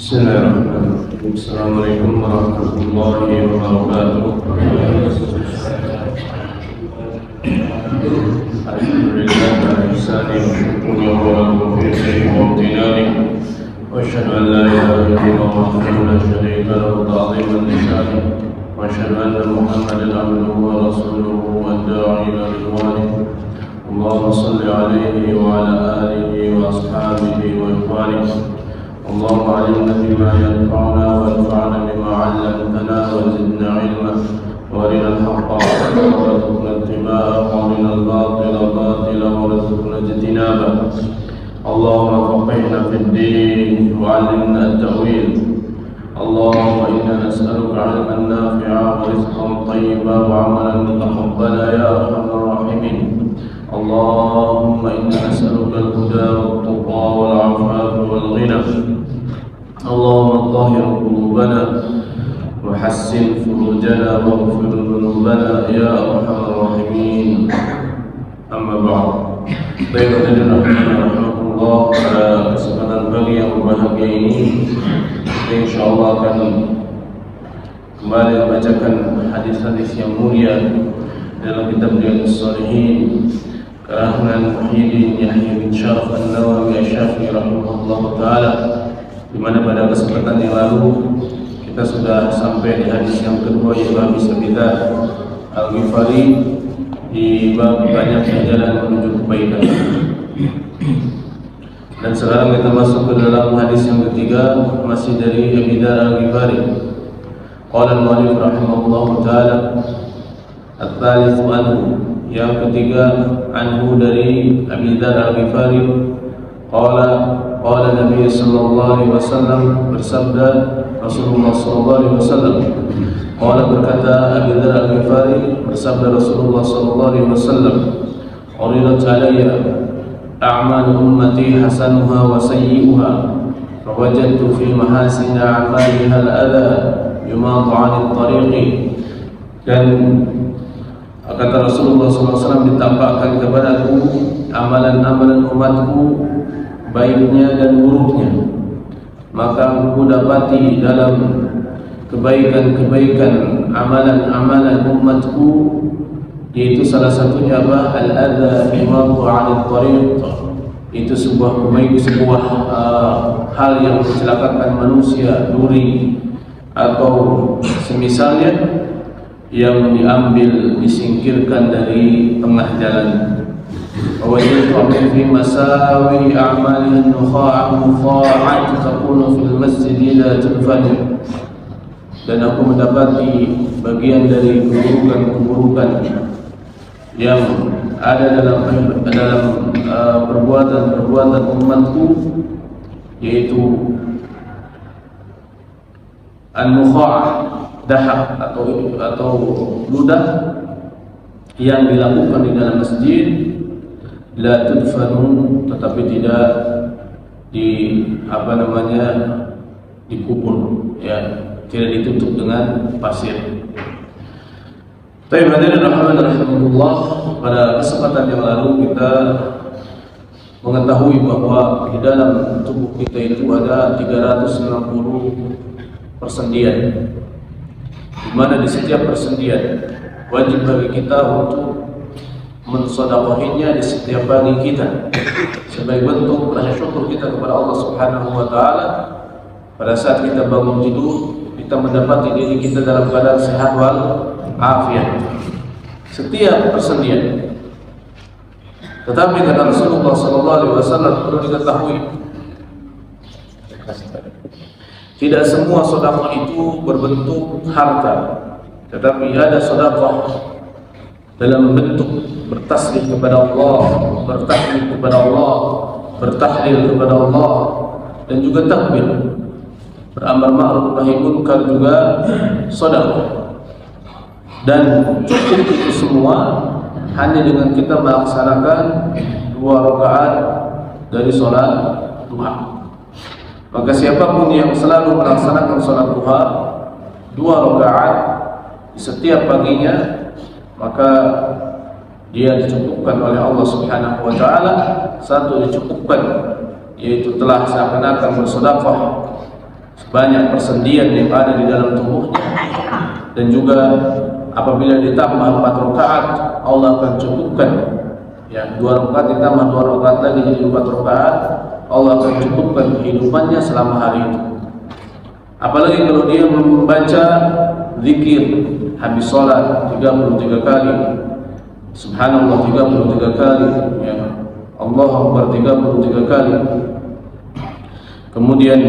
Bismillahirrahmanirrahim. Assalamualaikum warahmatullahi wabarakatuh. Alhamdulillah ala ihsani wa syukri wa tawfiqihi wa imtinani. Wa asyhadu an la ilaha illallah wahdahu la syarika lahu ta'ziman li sya'nihi. Wa asyhadu anna Muhammadan abduhu wa rasuluhu ad-da'i ila ridwanihi. Allahumma shalli alaihi wa ala alihi wa ashabihi wa ikhwanihi. اللهم علمنا بما ينفعنا وانفعنا بما علمتنا وزدنا علما وارنا الحق حقا وارزقنا اتباعه وارنا الباطل باطلا وارزقنا اجتنابه اللهم فقهنا في الدين وعلمنا التأويل اللهم إنا نسألك علما نافعا ورزقا طيبا وعملا متقبلا يا أرحم الراحمين اللهم إنا نسألك الهدى والتقى والعفاف والغنى اللهم طهر قلوبنا وحسن فروجنا واغفر ذنوبنا يا أرحم الراحمين أما بعد baik hadirin rahimakumullah, pada kesempatan pagi yang berbahagia ini kita insyaallah akan kembali membacakan hadis-hadis yang mulia dalam kitab Riyadhus Shalihin karangan Muhyiddin Yahya bin Sharaf An-Nawawi Asy-Syafi'i rahimahullah taala, di mana pada kesempatan yang lalu kita sudah sampai di hadis yang kedua, yaitu hadis Abidzar Al-Ghifari di bab banyaknya jalan menuju kebaikan. Dan sekarang kita masuk ke dalam hadis yang ketiga, masih dari Abidzar Al-Ghifari. Qala al-mu'allif rahimahullah taala, at-tsalits anhu, yang ketiga anhu dari Abidzar Al-Ghifari. Qala Nabi sallallahu alaihi wasallam, bersabda Rasulullah sallallahu alaihi wasallam. Qala, berkata Abidzar Al-Ghifari, bersabda Rasulullah sallallahu alaihi wasallam, uridat alayya a'mal ummati hasanuha wa sayyi'uha fawajadtu fi mahasin a'maliha al-adha yumadu 'anil tariqi. Dan kata Rasulullah SAW, ditampakkan kepadaku amalan-amalan umatku, baiknya dan buruknya, maka aku dapati dalam kebaikan-kebaikan amalan-amalan umatku, yaitu salah satunya apa? Al-adha imadu 'anil tariq, itu sebuah hal yang mencelakakan manusia, duri atau semisalnya, yang diambil, disingkirkan dari tengah jalan. Wajibtu fi masawi a'malin nukha'at takunu fil masjid la tunfajir. Dan aku mendapati bagian dari keburukan-keburukan yang ada dalam perbuatan umatku, yaitu an-nukha'ah, dahak atau ludah yang dilakukan di dalam masjid, la tudfanu, tetapi tidak dikubur, ya, tidak ditutup dengan pasir. Baik, hadirin rahimakumullah, pada kesempatan yang lalu kita mengetahui bahwa di dalam tubuh kita itu ada 360 persendian, di mana di setiap persendian wajib bagi kita untuk mensedekahinya di setiap pagi kita, sebagai bentuk rasa syukur kita kepada Allah Subhanahu wa taala. Pada saat kita bangun tidur, kita mendapati diri kita dalam keadaan sehat wal afiat, setiap persendian. Tetapi kata Rasulullah sallallahu alaihi wasallam, perlu diketahui, tidak semua sedekah itu berbentuk harta, tetapi ada sedekah dalam bentuk bertasbih kepada Allah, bertahmid kepada Allah, bertahlil kepada Allah, dan juga takbir, beramar ma'ruf nahi munkar, juga sedekah. Dan cukup itu semua hanya dengan kita melaksanakan 2 rakaat dari sholat duha. Maka siapapun yang selalu melaksanakan sholat duha 2 rakaat di setiap paginya, maka dia dicukupkan oleh Allah Subhanahu wa taala. Satu, dicukupkan, yaitu telah seakan-akan bersedekah banyak persendian yang ada di dalam tubuhnya. Dan juga apabila ditambah 4 rakaat, Allah akan cukupkan, ya, 2 rakaat ditambah 2 rakaat lagi jadi 4 rakaat, Allah akan cukupkan kehidupannya selama hari itu. Apalagi kalau dia membaca zikir habis sholat 33 kali, subhanallah 33 kali, ya, Allahu Akbar 33 kali, kemudian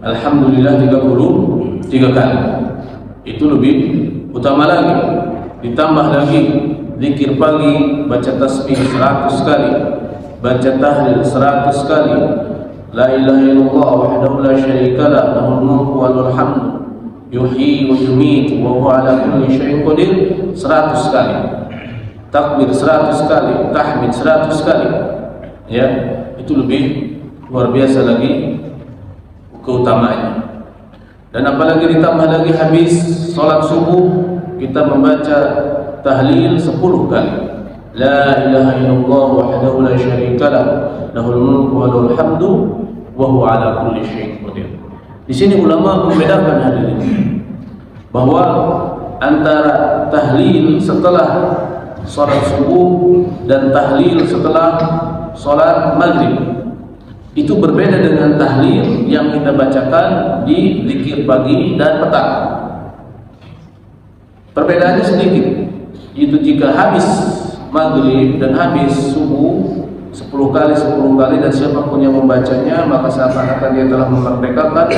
alhamdulillah 33 kali, itu lebih utama lagi. Ditambah lagi zikir pagi, baca tasbih 100 kali, baca tahlil 100 kali, la ilaha illallah wahdahu la syarika lah, lahul mulku wa lahul hamdu, yuhyi wa yumiitu wa huwa ala kulli syai'in qadir 100 kali, takbir 100 kali, tahmid 100 kali, ya, itu lebih luar biasa lagi keutamaannya. Dan apalagi ditambah lagi habis salat subuh kita membaca tahlil 10 kali, la ilaha illallah wahdahu la syarika lah, lahul mulku wa lahul hamdu wa huwa ala kulli syai'in qadir. Di sini ulama membedakan hadirin bahwa antara tahlil setelah salat subuh dan tahlil setelah salat maghrib itu berbeda dengan tahlil yang kita bacakan di zikir pagi dan petang. Perbedaannya sedikit, itu jika habis maghrib dan habis subuh 10 kali dan siapapun yang membacanya maka seakan-akan dia telah memerdekakan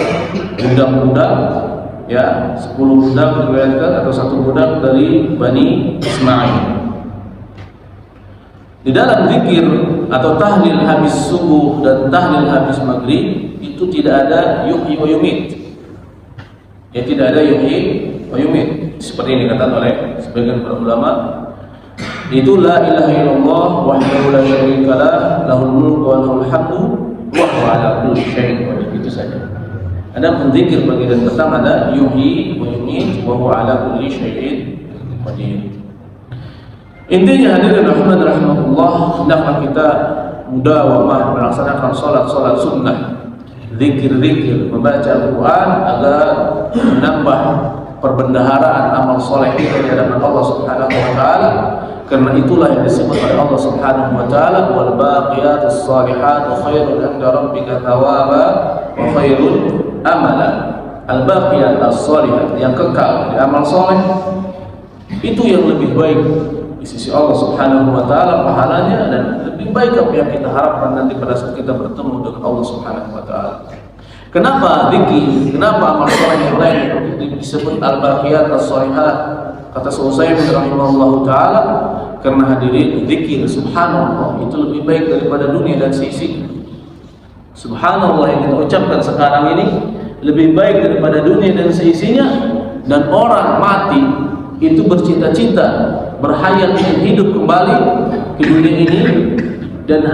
budak-budak, ya, 10 budak diriwayatkan atau 1 budak dari Bani Ismail. Di dalam zikir atau tahlil habis subuh dan tahlil habis maghrib itu tidak ada yuhyi wa yumit, ya, tidak ada yuhyi wa yumit, seperti ini dikatakan oleh sebagian para ulama. Itu la ilaha illallah wahdahu la syarika lah, lahul mulku wa lahul hamdu wa huwa ala kulli syai'in qadir, itu saja. Ada zikir pagi dan petang ada yuhyi wa yumit wa huwa ala kulli syai'in qadir. Intinya hadirin rahman rahmatullah, hendaklah kita mudawamah melaksanakan salat sunnah, zikir-zikir, membaca Al-Quran agar menambah perbendaharaan amal soleh kita di hadapan Allah Subhanahu wa taala. Karena itulah yang disebut oleh Allah Subhanahu wa taala, wal baqiyatus shalihatu khairun 'inda rabbika thawaba wa khairun amala. Al baqiyat as-shalihat, yang kekal di amal soleh, itu yang lebih baik di sisi Allah Subhanahu wa taala pahalanya, dan lebih baik apa yang kita harapkan nanti pada saat kita bertemu dengan Allah Subhanahu wa taala. Kenapa zikir? Kenapa amal saleh yang lain disebut al-baqiyat as-shalihat? Kata Utsaimin rahimahullahu taala, karena hadirin zikir subhanallah itu lebih baik daripada dunia dan seisinya. Subhanallah yang kita ucapkan sekarang ini lebih baik daripada dunia dan seisinya, dan orang mati itu bercita-cita berhayat ingin hidup kembali ke dunia ini dan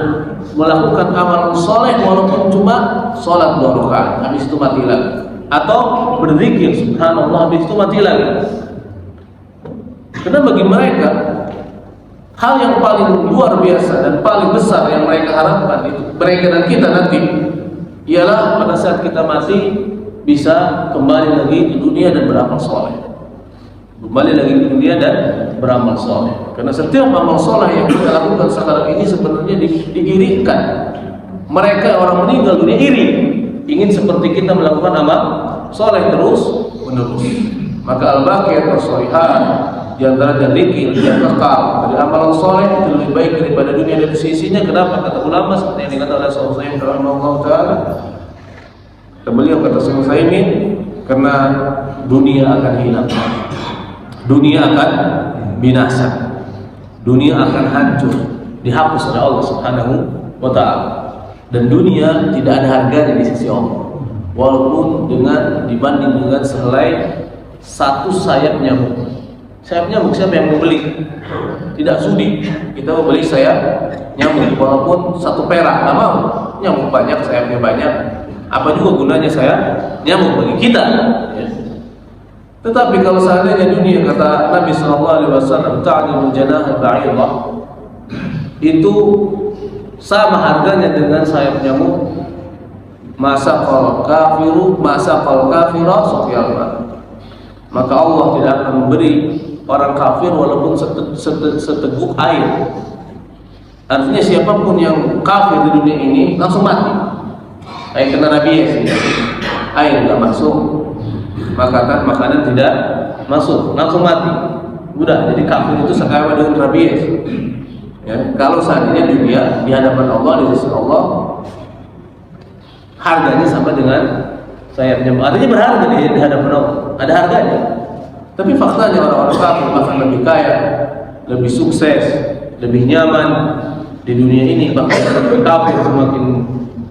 melakukan amal soleh walaupun cuma sholat 2 rakaat, habis itu mati lagi, atau berzikir subhanallah habis itu mati lagi. Karena bagi mereka hal yang paling luar biasa dan paling besar yang mereka harapkan itu, mereka dan kita nanti, ialah pada saat kita mati bisa kembali lagi ke dunia dan beramal soleh, kembali lagi ke dunia dan beramal soleh. Karena setiap amal soleh yang kita lakukan sekarang ini sebenarnya diirikan. Mereka orang meninggal dunia iri, ingin seperti kita melakukan amal soleh terus menerus. Maka al-baqiyat as-shalihat, di antaranya zikir yang kekal dari amal soleh itu lebih baik daripada dunia dan sisinya. Kenapa? Kata ulama seperti yang dikatakan oleh Utsaimin rahimahullah taala. Beliau kata Utsaimin, karena dunia akan hilang, dunia akan binasa, dunia akan hancur, dihapus oleh Allah Subhanahu wa taala, dan dunia tidak ada harganya di sisi Allah, walaupun dibanding dengan sehelai satu sayap nyamuk. Sayap nyamuk siapa yang mau beli? Tidak sudi kita mau beli sayap nyamuk, walaupun 1 perak nggak mau. Nyamuk banyak, sayapnya banyak, apa juga gunanya sayap nyamuk bagi kita, ya. Tetapi kalau seandainya dunia, kata Nabi SAW, ta'dilul janaha ba'irah, itu sama harganya dengan sayap nyamuk masaqal kafira saqiyal ma. Maka Allah tidak akan memberi orang kafir walaupun seteguk air. Artinya siapapun yang kafir di dunia ini langsung mati. Air kena rabies, air nggak masuk, makanan tidak masuk, langsung mati. Udah, jadi kafir itu sama dengan rabies. Ya, kalau seandainya dunia di hadapan Allah, di sisi Allah, harganya sama dengan sayapnya. Artinya berharga di hadapan Allah, ada harganya. Tapi faktanya orang-orang kafir bahkan lebih kaya, lebih sukses, lebih nyaman di dunia ini. Bahkan lebih kafir semakin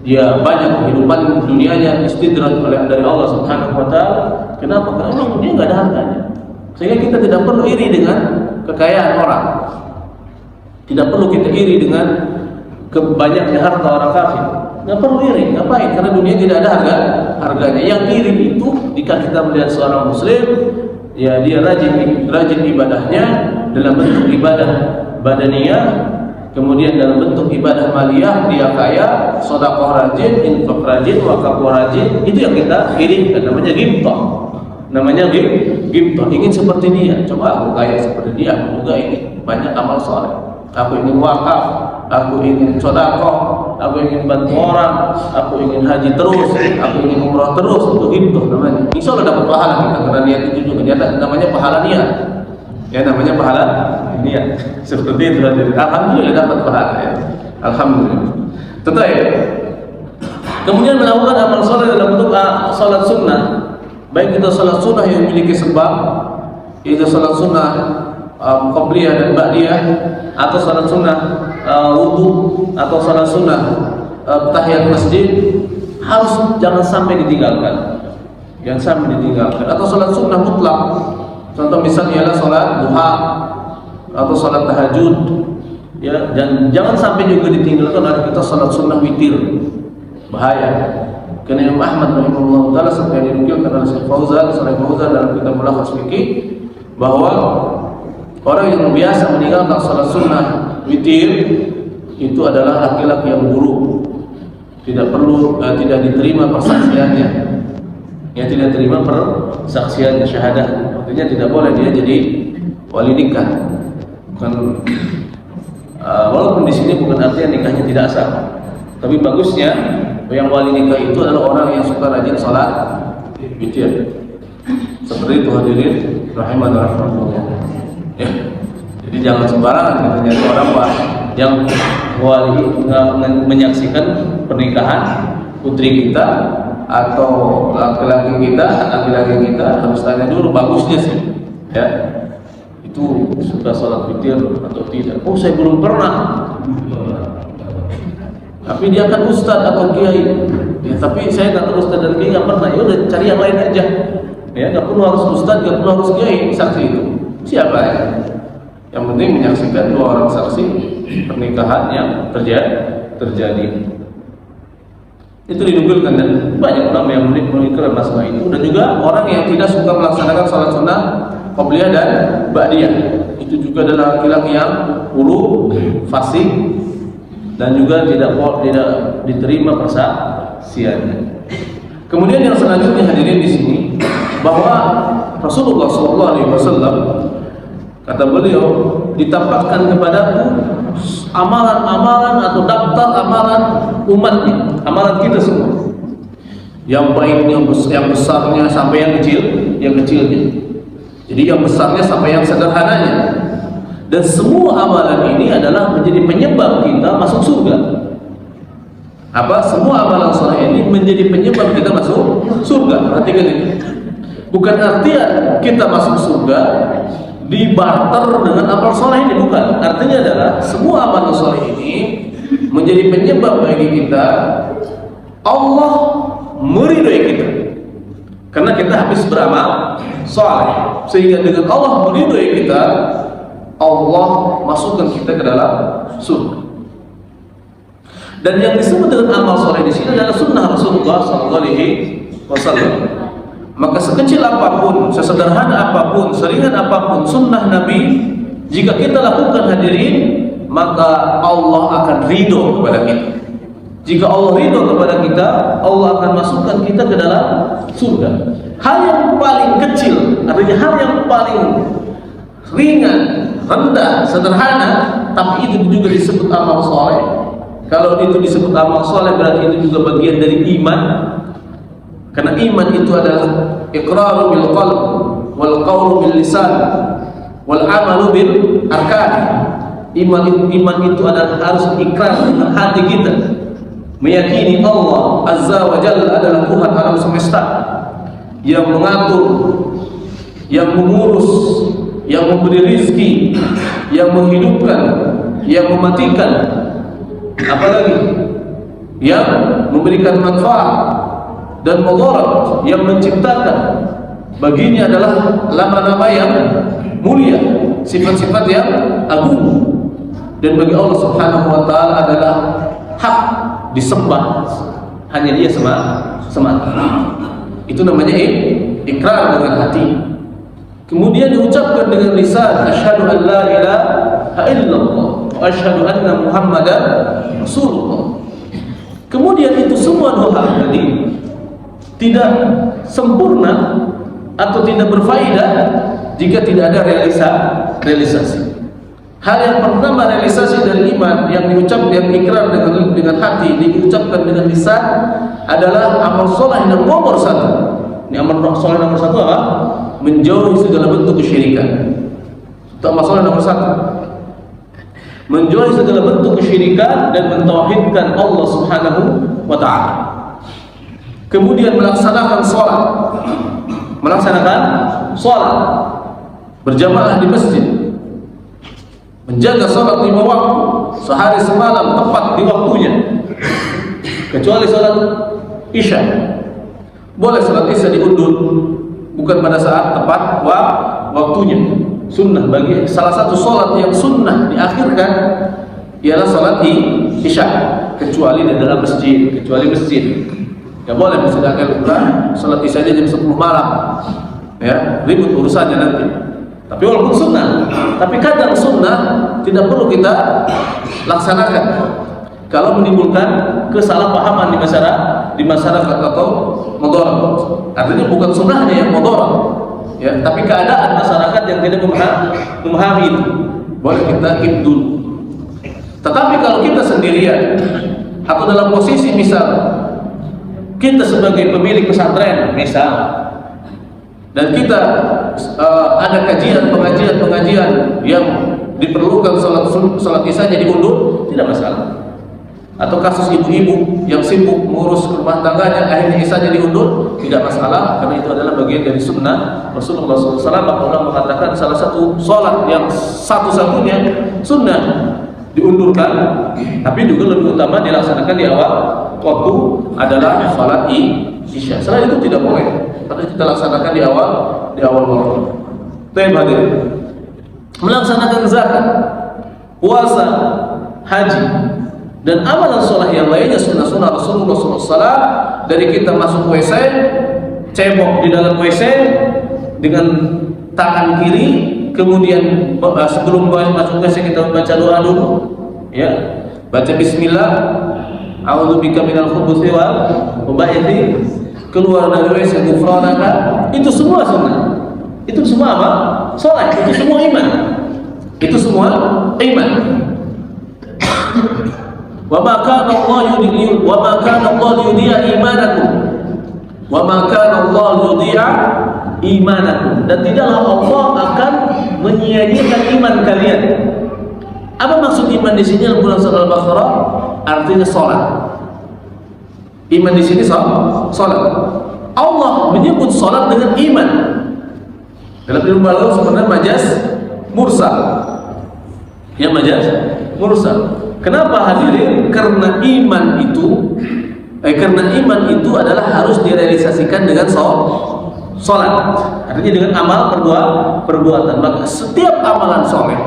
dia banyak kehidupan dunianya istidraj dari Allah Subhanahu wa taala. Kenapa? Karena dunia enggak ada harganya. Sehingga kita tidak perlu iri dengan kekayaan orang. Tidak perlu kita iri dengan banyaknya harta orang kafir. Enggak perlu iri, ngapain? Karena dunia tidak ada harganya. Yang iri itu jika kita melihat seorang muslim, ya dia rajin ibadahnya dalam bentuk ibadah badaniyah, kemudian dalam bentuk ibadah maliyah dia kaya, sedekah rajin, infak rajin, wakaf rajin, itu yang kita irikan, namanya ghibthah. Namanya ghibthah, ingin seperti dia. Coba aku kaya seperti dia, aku juga ingin banyak amal saleh. Aku ingin wakaf, aku ingin sedekah, aku ingin bantu orang, aku ingin haji terus, aku ingin umrah terus. Itu ghibthah namanya. Insya Allah dapat pahala kita karena niat itu juga. Dia namanya pahala niat. Ya, namanya pahala niat. Seperti itu. Alhamdulillah dapat pahala ya. Alhamdulillah. Tentu ya. Kemudian melakukan amal saleh dalam bentuk salat sunnah. Baik itu salat sunnah yang memiliki sebab, itu salat sunnah qabliyah dan ba'diyah, atau salat sunnah wudu, atau salat sunnah tahiyat masjid, harus jangan sampai ditinggalkan. Jangan sampai ditinggalkan. Atau salat sunnah mutlak. Contoh misalnya ialah salat duha atau salat tahajud, ya, dan jangan sampai juga ditinggalkan ada kita salat sunnah witir. Bahaya. Karena Imam Ahmad rahimahullah taala sampai dinukilkan oleh Syekh Fauzan dalam kitab Mulakhas Fiqih bahwa orang yang biasa meninggalkan salat sunnah witir itu adalah laki-laki yang buruk. Tidak diterima persaksiannya. Ya, tidak terima persaksiannya, syahadah. Artinya tidak boleh dia jadi wali nikah. Bukan walaupun di sini bukan artinya nikahnya tidak sah. Tapi bagusnya yang wali nikah itu adalah orang yang suka rajin salat witir. Seperti itu hadirin rahimanallah. Ya. Jadi jangan sembarangan kita nyari orang yang wali menyaksikan pernikahan putri kita atau laki-laki kita harus tanya dulu bagusnya sih, ya, itu sudah salat witir atau tidak. Oh, saya belum pernah. Tapi dia kan ustaz atau kiai, ya, tapi saya nggak tahu ustaz dan kiai nggak pernah. Ya udah cari yang lain aja, ya, nggak perlu harus ustaz, nggak perlu harus kiai saksi itu. Siapa ya? Yang penting menyaksikan dua orang saksi pernikahan yang terjadi. Itu dinukilkan dan banyak ulama yang menukilkan masalah itu, dan juga orang yang tidak suka melaksanakan salat sunnah qabliyah dan ba'diyah. Itu juga adalah laki-laki yang buruk, fasik, dan juga tidak diterima persaksiannya. Kemudian yang selanjutnya hadirin di sini bahwa Rasulullah SAW kata beliau, ditampakkan kepadaku amalan-amalan atau daftar amalan umatnya, amalan kita semua. Yang baiknya, yang besarnya sampai yang kecilnya. Jadi yang besarnya sampai yang sederhananya. Dan semua amalan ini adalah menjadi penyebab kita masuk surga. Apa? Semua amalan saleh ini menjadi penyebab kita masuk surga. Perhatikan itu. Bukan artinya kita masuk surga dibarter dengan amal soleh ini, bukan. Artinya adalah semua amal soleh ini menjadi penyebab bagi kita Allah meridhai kita, karena kita habis beramal soleh, sehingga dengan Allah meridhai kita, Allah masukkan kita ke dalam surga. Dan yang disebut dengan amal soleh di sini adalah sunnah Rasulullah SAW. Maka sekecil apapun, sesederhana apapun, seringan apapun sunnah Nabi, jika kita lakukan hadirin, maka Allah akan ridho kepada kita. Jika Allah ridho kepada kita, Allah akan masukkan kita ke dalam surga. Hal yang paling kecil, artinya hal yang paling ringan, rendah, sederhana, tapi itu juga disebut amal soleh. Kalau itu disebut amal soleh, berarti itu juga bagian dari iman. Karena iman itu adalah iqraru bil qalb, wal qawlu bil lisan, wal amalu bil arkan. Iman itu adalah harus ikrar dengan hati kita, meyakini Allah Azza wa Jalla adalah Tuhan alam semesta yang mengatur, yang mengurus, yang memberi rizki, yang menghidupkan, yang mematikan, apalagi yang memberikan manfaat dan mudarat, yang menciptakan. Baginya adalah nama-nama yang mulia, sifat-sifat yang agung. Dan bagi Allah Subhanahu wa taala adalah hak disembah, hanya Dia semata. Itu namanya ikrar dengan hati. Kemudian diucapkan dengan lisan, asyhadu an la ilaha illallah wa asyhadu anna Muhammadan Rasulullah. Kemudian itu semua dua hal tadi tidak sempurna atau tidak berfaedah jika tidak ada realisasi. Hal yang pertama, realisasi dari iman yang diucapkan, yang ikrar dengan hati, diucapkan dengan lisan, adalah amal soleh yang nomor satu. Ini amal soleh nomor satu apa? Menjauhi segala bentuk kesyirikan. Itu amal soleh nomor satu. Menjauhi segala bentuk kesyirikan dan mentauhidkan Allah Subhanahu wa ta'ala. Kemudian melaksanakan sholat berjamaah di masjid, menjaga sholat 5 waktu sehari semalam tepat di waktunya, kecuali sholat isya. Boleh sholat isya diundur, bukan pada saat tepat waktunya. Sunnah, bagi salah satu sholat yang sunnah diakhirkan ialah sholat isya, kecuali di dalam masjid, ya boleh masjid akhirkan sholat isya jam 10 malam, ya ribut urusannya nanti. Tapi walaupun sunnah, tapi kadang sunnah tidak perlu kita laksanakan kalau menimbulkan kesalahpahaman di masyarakat atau mudarat. Artinya bukan sunnahnya yang mudarat, ya, tapi keadaan masyarakat yang tidak memahami itu, boleh kita ibdul. Tetapi kalau kita sendirian atau dalam posisi misal kita sebagai pemilik pesantren misal, dan kita ada pengajian yang diperlukan sholat isya diundur, tidak masalah. Atau kasus ibu-ibu yang sibuk mengurus rumah tangganya, akhirnya isya diundur, tidak masalah, karena itu adalah bagian dari sunnah Rasulullah SAW. Maka ulama mengatakan salah satu sholat yang satu-satunya sunnah diundurkan, tapi juga lebih utama dilaksanakan di awal waktu adalah sholat isya. Selain itu tidak boleh, tapi kita laksanakan di awal waktu. Hadirin, melaksanakan zakat, puasa, haji, dan amalan sholat yang lainnya sunnah-sunnah Rasulullah SAW. Dari kita masuk WC, cebok di dalam WC dengan tangan kiri, kemudian sebelum masuk WC kita baca doa dulu, ya, baca Bismillah, a'udzubika minal khubuthi wal khaba'ith, keluar dari WC ghufranaka. Itu semua sunnah. Itu semua apa? Salat. Itu semua iman. Itu semua iman. Wa ma kana Allah yudhi'a imanakum. Wa ma kana Allah yudhi'a imanakum. Dan tidaklah Allah akan menyia-nyiakan iman kalian. Apa maksud iman di sini dalam surah Al-Baqarah? Artinya salat. Iman di sini salat. Allah menyebut salat dengan iman. Dalam ilmu balaghah sebenarnya majaz mursal. Ya, majaz mursal. Kenapa hadirin? Karena iman itu adalah harus direalisasikan dengan salat. Artinya dengan amal perbuatan. Maka setiap amalan soleh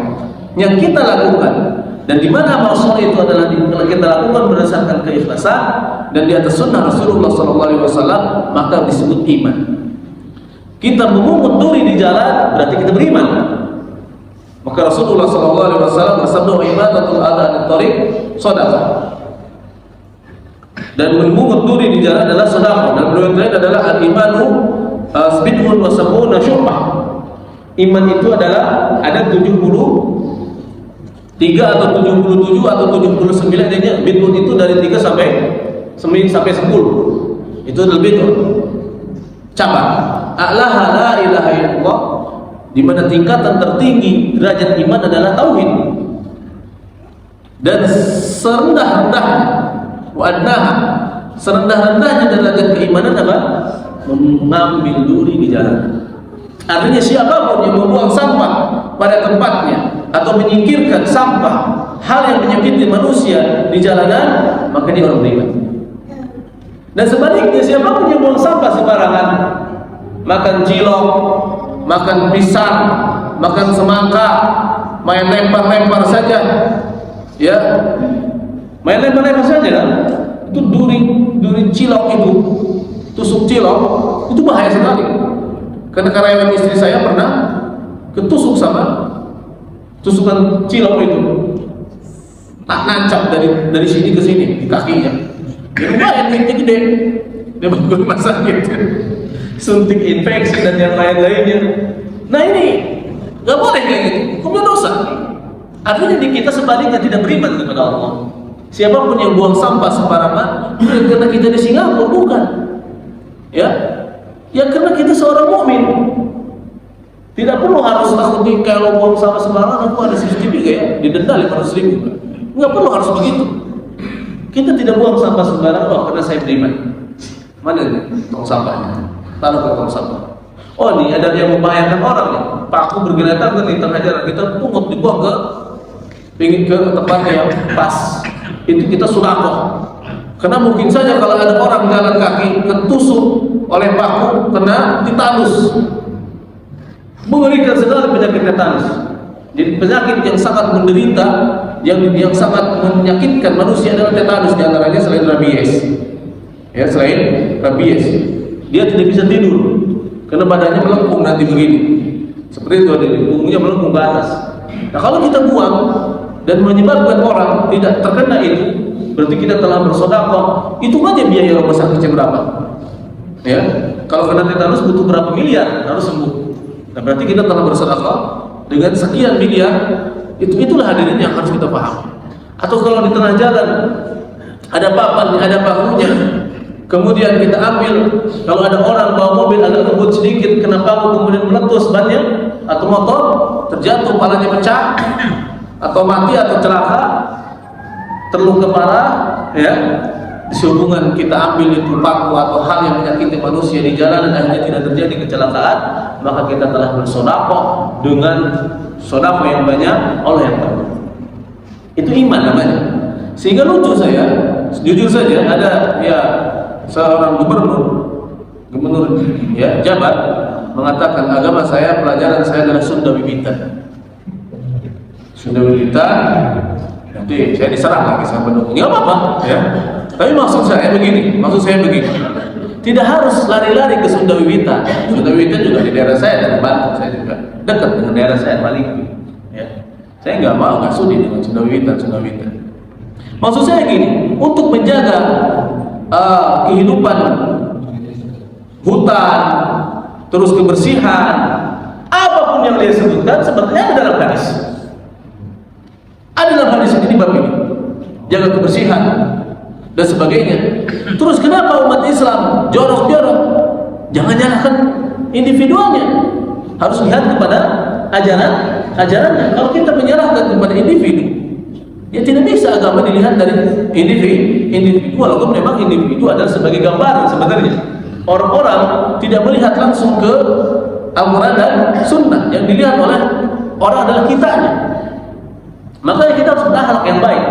yang kita lakukan, dan di mana amal soleh itu adalah kita lakukan berdasarkan keikhlasan dan di atas sunnah Rasulullah SAW, maka disebut iman. Kita memungut duri di jalan berarti kita beriman. Maka Rasulullah SAW bersabda, "Ibadatul adhan at-tariq shadaqah." Dan memungut duri di jalan adalah sedekah. Dan beliau lain adalah al-imanu bid'un wa sab'una syu'bah. Iman itu adalah ada 73 atau 77 atau 79, jadinya bid'un itu dari 3 sampai 10. Itu adalah bid'un. Cabang. A'laha la ilaha illallah, di mana tingkatan tertinggi derajat iman adalah tauhid. Dan serendah-rendahnya wa adnaha, serendah-rendahnya derajat keimanan apa? Mengambil duri di jalan. Artinya siapapun yang membuang sampah pada tempatnya atau menyingkirkan sampah, hal yang menyakiti manusia di jalanan, maka dia orang beriman. Dan sebaliknya, siapapun yang buang sampah sembarangan, makan cilok, makan pisang, makan semangka, main lempar-lempar saja, ya, main lempar-lempar saja, kan? Itu duri cilok itu, tusuk cilok, itu bahaya sekali. Karena karyawan istri saya pernah ketusuk sama tusukan cilok itu, tak nancap dari sini ke sini di kakinya. Lumayan duitnya gede, dia bawa rumah sakit, suntik infeksi dan yang lain-lainnya. Nah ini nggak boleh kayak gitu, hukumnya dosa. Artinya di kita sebaliknya tidak beriman kepada Allah. Siapapun yang buang sampah sembarangan, bukan karena kita di Singapura, bukan, ya karena kita seorang mukmin. Tidak perlu harus takut kalau buang sampah sembarangan, aku ada CCTV ya, didenda 500.000. Nggak perlu harus begitu. Kita tidak buang sampah sembarangan, karena saya beriman. Mana tong sampahnya? Taruh ke tong sampah. Oh, ini ada yang membahayakan orang nih. Paku bergenetar di tengah jalan, kita pungut dibuang ke tempat yang pas. Itu kita sedekah. Karena mungkin saja kalau ada orang jalan kaki ketusuk oleh paku, kena tetanus. Mengerikan sekali penyakit tetanus. Jadi penyakit yang sangat menderita, yang sangat menyakitkan manusia adalah tetanus, diantaranya selain rabies. Ya, selain rabies, dia tidak bisa tidur karena badannya melengkung nanti begini. Seperti itu, punggungnya melengkung ke atas. Nah, kalau kita buang dan menyebabkan orang tidak terkena itu, berarti kita telah bersedekah. Hitung aja biaya rumah sakitnya berapa. Ya, kalau kena tetanus butuh berapa miliar harus sembuh. Nah, berarti kita telah bersedekah dengan sekian miliar. Itulah hadirin yang harus kita paham. Atau kalau di tengah jalan ada papan, ada pakunya, kemudian kita ambil. Kalau ada orang bawa mobil agak ngebut sedikit, kena paku, kemudian meletus bannya atau motor, terjatuh, palanya pecah, atau mati atau celaka, terluka parah, ya, sehubungan kita ambil itu paku atau hal yang menyakiti manusia di jalan dan akhirnya tidak terjadi kecelakaan, maka kita telah bersedekah dengan sedekah yang banyak, Allah yang tahu. Itu iman namanya. Sehingga lucu saya, jujur saja, ada ya seorang gubernur ya Jabat mengatakan agama saya, pelajaran saya adalah Sunda Wiwitan. Sunda Wiwitan, nanti saya diserang lagi sama pendukung. Ya apa-apa, ya. Tapi maksud saya begini, tidak harus lari-lari ke Sunda Wiwitan. Sunda Wiwitan juga di daerah saya, dan Banten saya juga dekat dengan daerah saya, Malikwi. Ya. Saya nggak sudi dengan Sunda Wiwitan. Maksud saya gini, untuk menjaga kehidupan hutan, terus kebersihan, apapun yang dia sebutkan sebetulnya ada dalam hadis. Ada dalam hadis ini bab ini, jaga kebersihan dan sebagainya. Terus kenapa umat Islam jorok-jorok? Jangan nyalahkan individualnya, harus lihat kepada ajarannya. Kalau kita menyalahkan kepada individu, ya tidak bisa agama dilihat dari individu, walaupun memang individu adalah sebagai gambaran sebenarnya. Orang-orang tidak melihat langsung ke Al-Quran dan Sunnah, yang dilihat oleh orang adalah kitanya. Makanya kita harus berakhlak yang baik.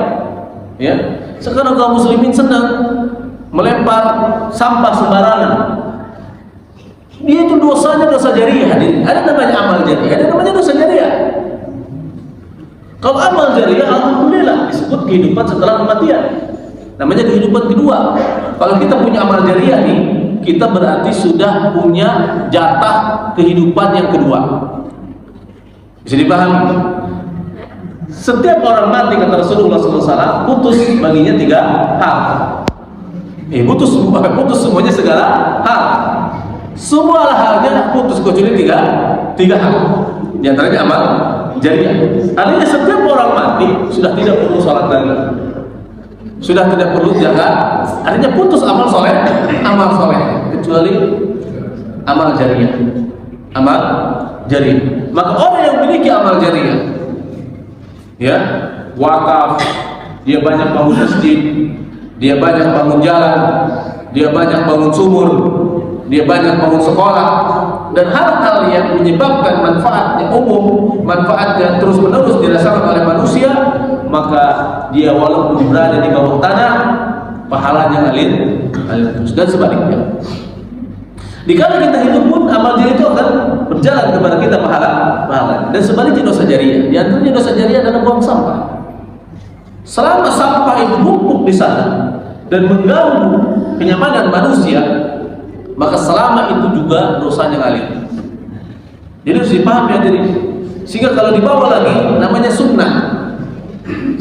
Ya, sekarang kaum muslimin senang melempar sampah sembarangan. Dia itu dosanya dosa jariah. Ada namanya amal jariah, ada namanya dosa jariah. Kalau amal jariah, alhamdulillah disebut kehidupan setelah kematian. Namanya kehidupan kedua. Kalau kita punya amal jariah nih, kita berarti sudah punya jatah kehidupan yang kedua. Bisa dipahami? Setiap orang mati, kata Rasulullah SAW, putus baginya 3 hal. Putus semuanya segala hal. Semua halnya putus kecuali tiga hal. Di antaranya amal jariah. Artinya setiap orang mati sudah tidak perlu sholat lagi, sudah tidak perlu zakat. Artinya putus amal soleh kecuali amal jariah. Amal jariah. Maka orang yang memiliki amal jariah, ya, wakaf, dia banyak bangun masjid, dia banyak bangun jalan, dia banyak bangun sumur, dia banyak bangun sekolah, dan hal-hal yang menyebabkan manfaatnya umum, manfaatnya terus-menerus dirasakan oleh manusia, maka dia walaupun berada di bawah tanah, pahalanya ngalir terus. Dan sebaliknya, dikala kita hidup pun amal jariah itu akan berjalan kepada kita pahala. Dan sebaliknya dosa jariah, di antaranya dosa jariah adalah buang sampah. Selama sampah itu numpuk di sana dan mengganggu kenyamanan manusia, maka selama itu juga dosanya ngalir. Jadi harus dipahami ya diri. Sehingga kalau dibawa lagi namanya sunnah.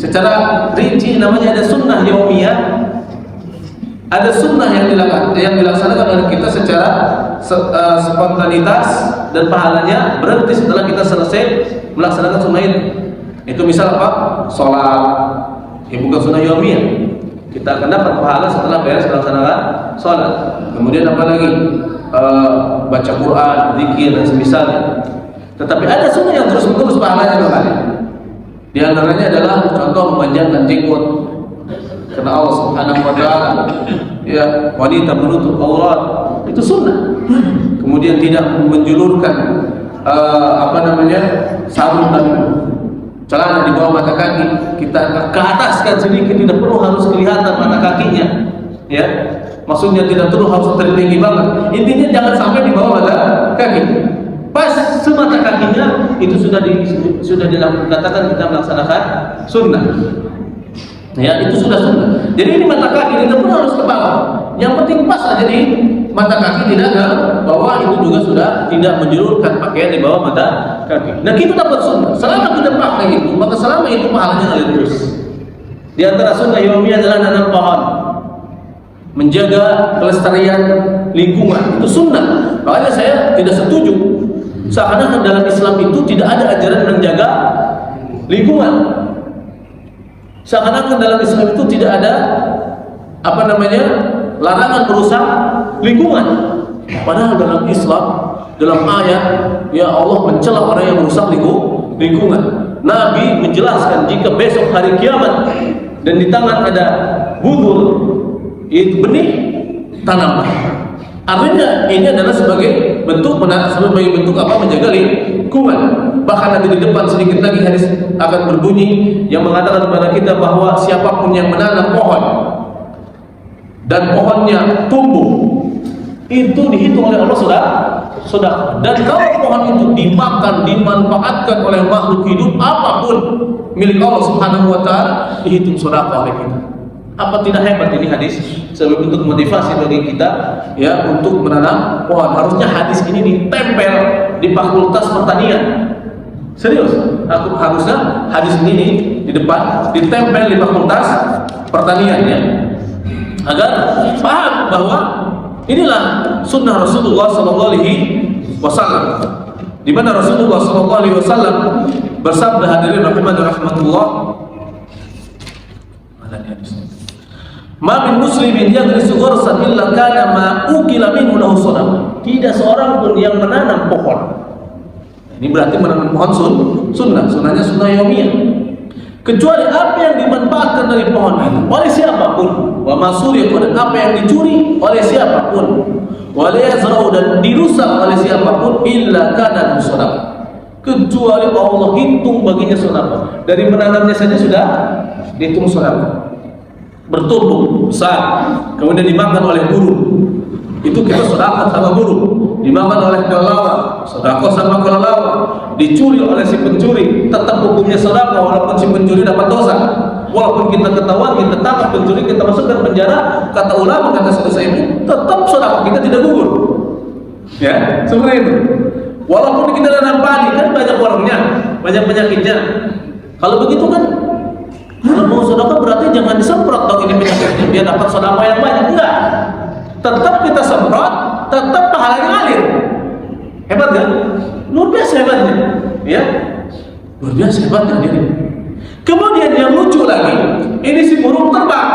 Secara rinci namanya ada sunnah yaumiyah, ada sunnah yang dilaksanakan oleh kita secara spontanitas dan pahalanya berhenti setelah kita selesai melaksanakan sunnah itu. Itu misal apa? Sholat, bukan sunnah yaumiyah. Kita akan dapat pahala setelah beres melaksanakan sholat. Kemudian apa lagi? Baca Quran, zikir dan semisalnya. Tetapi ada sunnah yang terus-menerus pahalanya mengalir. Di antaranya adalah contoh memanjangkan jenggot, karena Allah Subhanahu wa taala, ya, wanita menutup aurat, itu sunnah. Kemudian tidak menjulurkan sarung dan celana di bawah mata kaki, kita ke ataskan sedikit, tidak perlu harus kelihatan mata kakinya, ya. Maksudnya tidak perlu harus tertinggi banget. Intinya jangan sampai di bawah mata kaki. Pas semata kakinya itu sudah dikatakan kita melaksanakan sunnah. Ya, itu sudah sunnah. Jadi ini mata kaki tidak perlu harus ke bawah. Yang penting pas aja di mata kaki, tidak ke bawah. Itu juga sudah tidak menjulurkan pakaian di bawah mata kaki. Nah, kita dapat sunnah. Selama kita pakai itu, maka selama itu pahalanya ngalir terus. Di antara sunnah yaumiyah adalah nanam pohon, menjaga kelestarian lingkungan. Itu sunnah. Makanya saya tidak setuju seakan-akan dalam Islam itu tidak ada ajaran menjaga lingkungan. Seakan-akan dalam Islam itu tidak ada larangan merusak lingkungan. Padahal dalam Islam, dalam ayat, ya Allah mencela orang yang merusak lingkungan. Nabi menjelaskan jika besok hari kiamat dan di tangan ada budur, itu benih, tanam. Artinya ini adalah sebagai bentuk menjaga lingkungan. Bahkan nanti di depan sedikit lagi hadis akan berbunyi yang mengatakan kepada kita bahwa siapapun yang menanam pohon dan pohonnya tumbuh, itu dihitung oleh Allah sudah. Dan kalau pohon itu dimakan, dimanfaatkan oleh makhluk hidup apapun milik Allah Subhanahu wa taala, dihitung sedekah oleh kita. Apa tidak hebat ini hadis sebagai bentuk motivasi bagi kita, ya, untuk menanam pohon. Harusnya hadis ini ditempel di Fakultas Pertanian. Serius, harusnya hadis ini di depan ditempel di Fakultas Pertanian, ya, agar paham bahwa inilah sunnah Rasulullah SAW, di mana Rasulullah SAW bersabda, hadirin rahimahullah, ma min muslimin yagrisu ghursan illa kana ma ukila minhu lahu sadaqah. Tidak seorang pun yang menanam pohon. Ini berarti menanam pohon sunnahnya sunnah yaumiyah. Kecuali apa yang dimanfaatkan dari pohon itu oleh siapapun. Wa masuri, dan apa yang dicuri oleh siapapun. Wa la yazra'u, dan dirusak oleh siapapun, illa kana sadaqah. Kecuali Allah hitung baginya sedekah. Dari menanamnya saja sudah dihitung sedekah. Bertumbuh besar, kemudian dimakan oleh burung, itu kita sedekah sama burung. Dimakan oleh kelelawar, sedekah sama kelelawar. Dicuri oleh si pencuri, tetap hukumnya sedekah walaupun si pencuri dapat dosa. Walaupun kita ketahuan, kita tangkap pencuri, kita masukkan penjara, kata ulama, kata selesai itu, tetap sedekah kita tidak gugur. Ya, seperti itu. Walaupun kita nanam padi, kan banyak orangnya, banyak penyakitnya. Kalau begitu kan Kalau mau sedekah berarti jangan disemprot dong ini penyakitnya biar dapat sedekah yang banyak. Enggak. Tetap kita semprot, tetap pahalanya ngalir. Hebat kan? Luar biasa hebatnya. Ya. Luar biasa hebatnya ini. Kemudian yang lucu lagi, ini si burung terbang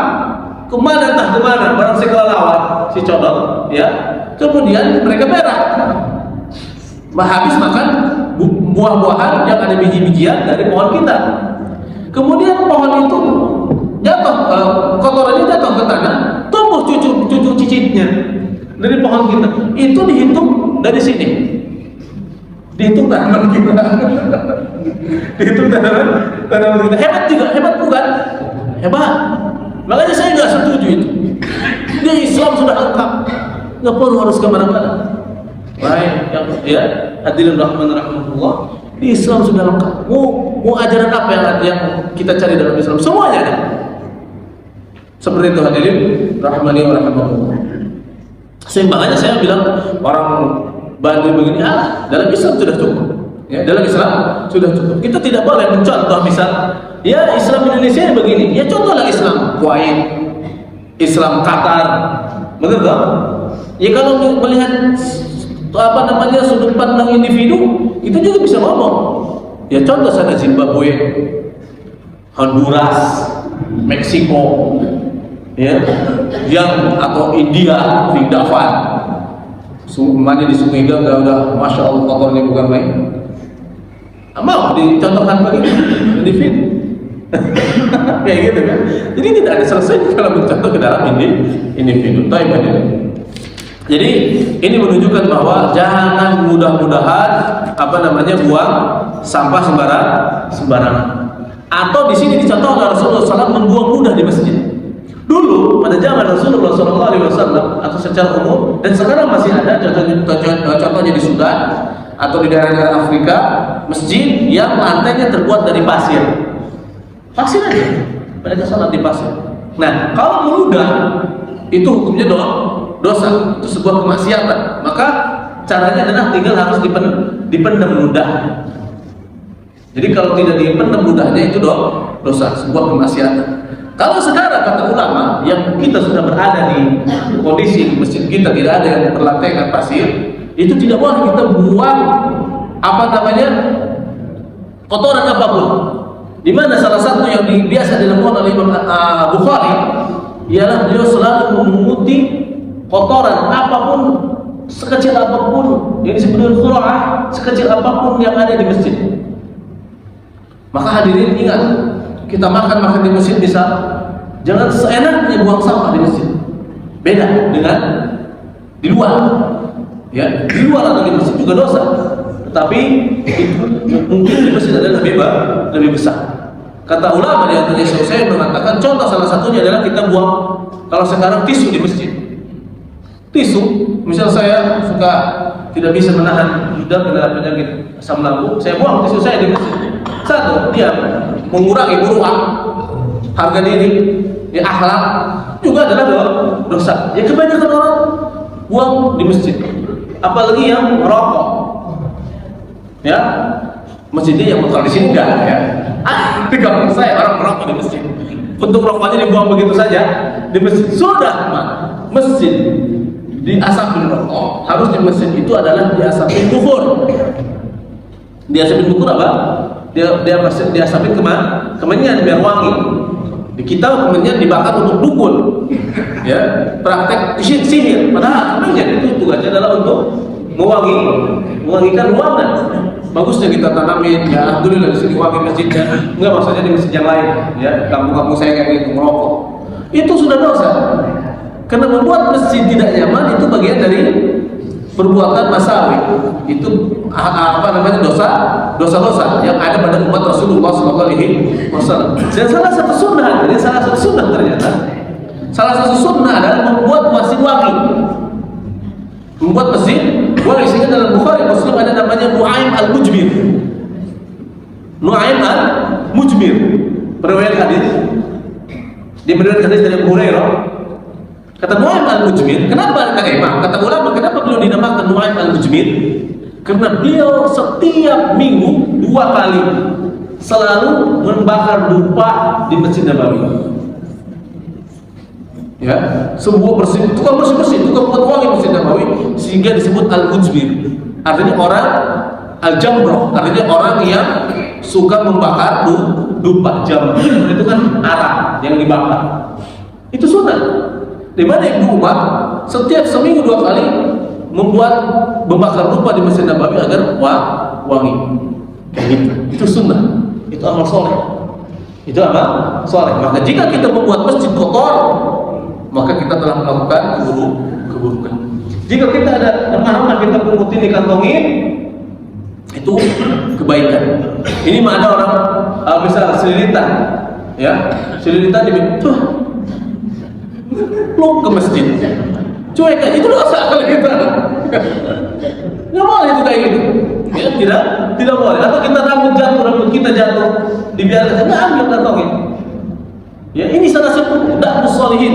kemana entah kemana, barang si kelelawar, si codot, ya. Kemudian mereka berak, habis makan buah-buahan yang ada biji-bijian dari pohon kita. Kemudian pohon itu jatuh, kotorannya jatuh ke tanah, tumbuh cucu cicitnya dari pohon kita. Itu dihitung dari sini. Dihitung tanaman kita. Dihitung tanaman kita. Hebat juga, hebat bukan? Hebat. Makanya saya nggak setuju itu. Dia Islam sudah lengkap, nggak perlu harus kemana-mana. Baik, ya, hadirin rahmatullah. Di Islam sudah lengkap. Mau ajaran apa yang kita cari dalam Islam? Semuanya ada. Seperti itu hadirin rahmani wa rahmatullah. Makanya saya bilang orang Bandung begini, dalam Islam sudah cukup. Ya, dalam Islam sudah cukup. Kita tidak boleh mencontoh misal, ya Islam Indonesia begini, ya contohlah Islam Kuwait, Islam Qatar, betul tak? Ya kalau melihat sudut pandang individu, kita juga bisa ngomong. Ya contoh sana Zimbabwe, Honduras, Meksiko, ya, yang atau India, Dafan. Mandi di Sungai Gangga udah masya Allah kotornya bukan main. Mau dicontohkan begitu individu. Kayak gitu kan. Jadi tidak ada selesai kalau mencontoh ke dalam individu. Jadi ini menunjukkan bahwa jangan mudah-mudahan buang sampah sembarangan. Atau di sini dicontoh oleh Rasulullah SAW membuang ludah di masjid. Dulu pada zaman Rasulullah SAW atau secara umum, dan sekarang masih ada contohnya di Sudan atau di daerah-daerah Afrika, masjid yang lantainya terbuat dari pasir aja, mereka sholat di pasir. Nah, kalau meludah itu hukumnya dosa, itu sebuah kemaksiatan. Maka caranya adalah tinggal harus dipendam ludah. Jadi kalau tidak dipendam ludahnya itu dosa, sebuah kemaksiatan. Kalau sekarang kata ulama yang kita sudah berada di kondisi masjid kita tidak ada yang berlantaikan pasir, itu tidak boleh kita buang kotoran apapun. Di mana salah satu yang biasa dilakukan oleh Imam Bukhari ialah beliau selalu memunguti kotoran apapun, sekecil apapun yang disebut khura'ah, sekecil apapun yang ada di masjid. Maka hadirin ingat, kita makan di masjid bisa, jangan seenaknya buang sampah di masjid. Beda dengan di luar. Ya, di luar atau di masjid juga dosa. Tetapi itu mungkin di masjid adalah lebih besar. Kata ulama di antaranya saya mengatakan contoh salah satunya adalah kita buang kalau sekarang tisu di masjid. Tisu, misal saya suka tidak bisa menahan ludah karena penyakit asam lambung, saya buang tisu saya di masjid. Satu, dia mengurangi muruah, harga diri, akhlak juga adalah dosa. Ya kebanyakan orang buang di masjid, apalagi yang merokok. Ya, masjidnya yang motor di sini enggak ya. Di kampung saya orang merokok di masjid. Untuk rokoknya dibuang begitu saja di masjid. Sudah, masjid diasapin rokok, harus di masjid itu adalah diasapin dukur. Diasapin dukur apa? Dia asapin kemenyan biar wangi. Di kita kemenyan dibakar untuk dukun, ya, praktek sihir. Padahal kemenyan itu tugasnya adalah untuk mewangikan ruangan. Bagusnya kita tanamin, ya alhamdulillah di sini wangi masjidnya. Enggak maksudnya di masjid yang lain, ya. Kampung-kampung saya kayak gitu merokok. Itu sudah dosa. Karena membuat masjid tidak nyaman itu bagian dari perbuatan masawi. Itu dosa-dosa yang ada pada umat Rasulullah SAW. Dan salah satu sunnah ternyata, salah satu sunnah adalah membuat masjid wangi. Membuat masjid wangi. Sehingga dalam Bukhari Muslim ada namanya Nu'aim al-Mujmir. Nu'aim al-Mujmir, perawi hadis. Dia meriwayatkan hadis dari Abu Hurairah. Kata Nu'aim al-Mujmir, kenapa kata ulama kenapa beliau dinamakan Nu'aim al-Mujmir? Karena beliau setiap minggu 2 kali selalu membakar dupa di Masjid Nabawi. Ya, sebuah tukang bersih, tukang buat wangi Masjid Nabawi, sehingga disebut al-mujmir. Artinya orang al-jamroh, artinya orang yang suka membakar dupa. Jamroh itu kan arang yang dibakar. Itu sunnah. Di mana Ibnu Umar setiap seminggu 2 kali membuat membakar dupa di Masjid Nabawi agar wangi. Kayak gitu. Itu sunnah. Itu amal soleh. Itu amal soleh. Maka jika kita membuat masjid kotor, maka kita telah melakukan keburukan. Jika kita ada remah-remah kita pungutin dikantongin, itu kebaikan. Ini mah ada orang misalnya selilitan, ya, selilitan tuh belum ke masjid, cuek aja, itu dosa kalau kita. Nggak boleh itu kayak gitu. Ya, tidak boleh. Atau kita rambut kita jatuh, dibiarkan, nggak ambil kantongin. Ya, ini salah satu da'bus sholihin,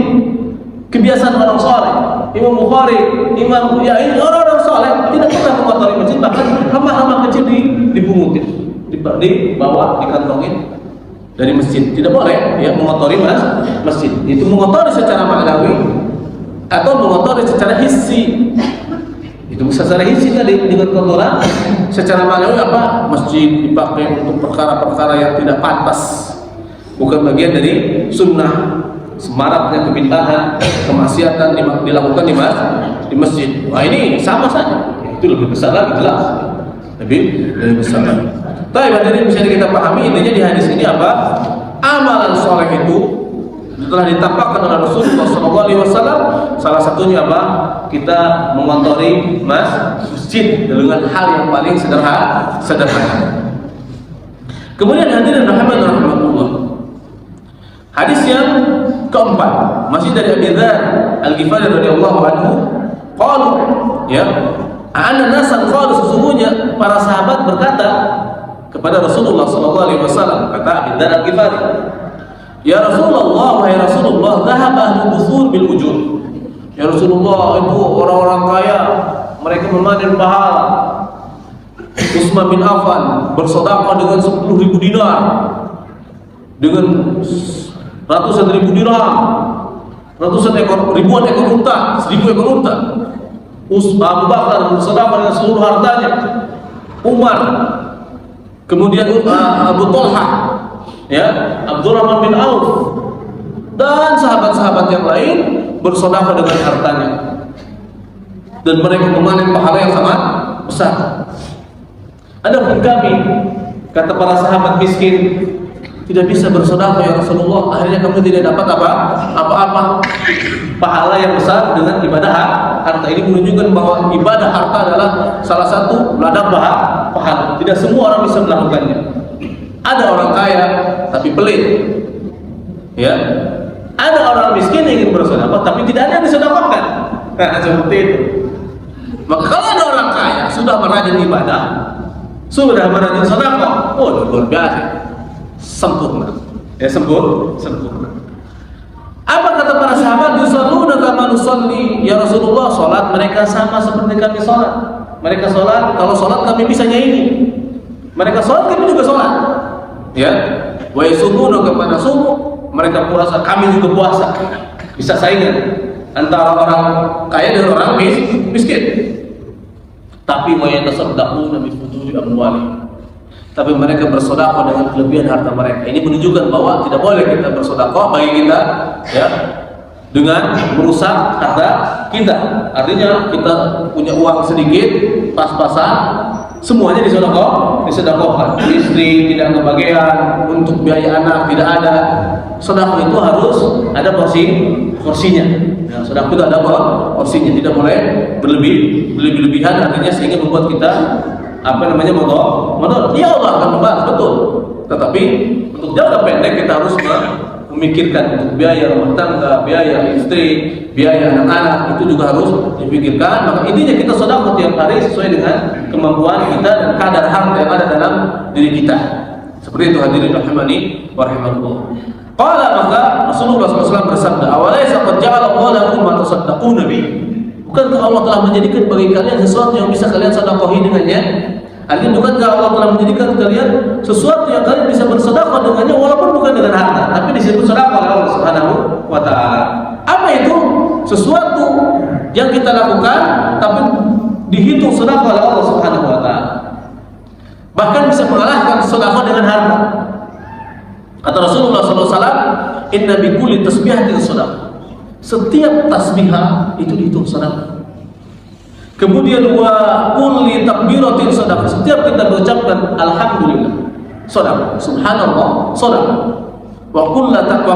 kebiasaan orang soleh. Imam Bukhari, ini orang-orang soleh tidak pernah mengotori masjid, bahkan hama-hama kecil dipungutin, dibawa, dikantongin dari masjid. Tidak boleh ya mengotori masjid. Itu mengotori secara ma'nawi atau mengotori secara hissi. Itu bisa secara hissi tadi dengan kotoran. Secara ma'nawi apa? Masjid dipakai untuk perkara-perkara yang tidak pantas, bukan bagian dari sunnah. Semaraknya kebid'ahan, kemaksiatan dilakukan di masjid. Wah, ini sama saja. Itu lebih besar lagi, jelas. Lebih besar lagi. Tapi hadirin bisa kita pahami, intinya di hadis ini apa? Amalan soleh itu telah ditampakkan oleh Rasulullah SAW. Salah satunya apa? Kita mengotori masjid dengan hal yang paling sederhana. Kemudian hadirin rahimahullah. Hadis yang keempat masih dari Abi Dzar Al-Ghifari radhiyallahu anhu, qalu ya, ana nasan qalu, sesungguhnya para sahabat berkata kepada Rasulullah sallallahu alaihi wasallam, kata Abi Dzar Al-Ghifari, ya Rasulullah, wahai Rasulullah, dhahaba ahlu dusur bil ujur. Ya Rasulullah, itu orang-orang kaya mereka memanen pahala. Utsman bin Affan bersedekah dengan 10.000 dinar, dengan ratusan ribu dirham, ribuan ekor unta, 1.000 ekor unta. Abu Bakar bersedekah dengan seluruh hartanya. Umar, kemudian Abu Talha, ya, Abdurrahman bin Auf, dan sahabat-sahabat yang lain bersedekah dengan hartanya, dan mereka memanen pahala yang sangat besar. Adapun kami, kata para sahabat miskin, tidak bisa bersedekah ya Rasulullah. Akhirnya kamu tidak dapat apa-apa pahala yang besar dengan ibadah harta. Ini menunjukkan bahwa ibadah harta adalah salah satu ladang pahala. Tidak semua orang bisa melakukannya. Ada orang kaya tapi pelit, ya. Ada orang miskin yang ingin bersedekah tapi tidak ada yang disedekahkan. Nah, seperti itu. Maka kalau ada orang kaya sudah merajin ibadah, sudah merajin sedekah, oh luar biasa, sempurna, ya, sempurna. Apa kata para sahabat? Yusalluna kama nusalli, ya Rasulullah, salat mereka sama seperti kami salat. Mereka salat, kalau salat kami bisa nyanyi. Mereka salat, kami juga salat. Ya, wa yasumuna kama nasumu, mereka puasa, kami juga puasa. Bisa saingan antara orang kaya dan orang miskin. Tapi wa yatasaddaquna bi fuduli amwalihim, tapi mereka bersedekah dengan kelebihan harta mereka. Ini menunjukkan bahwa tidak boleh kita bersedekah bagi kita, ya, dengan merusak harta kita. Artinya kita punya uang sedikit, pas-pasan, semuanya disedekahkan. Istri tidak kebagian, untuk biaya anak tidak ada. Sedekah itu harus ada porsinya. Ya, sedekah itu ada porsinya, tidak boleh berlebihan. Artinya sehingga membuat kita modal. Ya Allah akan membalas, betul. Tetapi untuk jangka pendek kita harus memikirkan untuk biaya rumah tangga, biaya istri, biaya anak-anak, itu juga harus dipikirkan. Maka intinya kita sedekah tiap hari sesuai dengan kemampuan kita dan kadar harta yang ada dalam diri kita. Seperti itu hadirin rahimani wa rahimakumullah. Qala, maka Rasulullah SAW bersabda, awalaysa qad ja'ala Allahu lakum ma tasaddaquna bi. Bukankah Allah telah menjadikan bagi kalian sesuatu yang bisa kalian sedekahi dengannya? Artinya bukankah Allah telah menjadikan kalian sesuatu yang kalian bisa bersedekah dengannya walaupun bukan dengan harta, tapi disebut sedekah oleh Allah Subhanahu wa taala. Apa itu? Sesuatu yang kita lakukan tapi dihitung sedekah oleh Allah Subhanahu wa taala. Bahkan bisa mengalahkan sedekah dengan harta. Kata Rasulullah SAW, "Inna bi kulli tasbihatin sedekah." Setiap tasbihah itu dihitung sedekah. Kemudian wa kulli takbiratin sedekah. Setiap kita mengucapkan alhamdulillah sedekah, subhanallah sedekah. Wa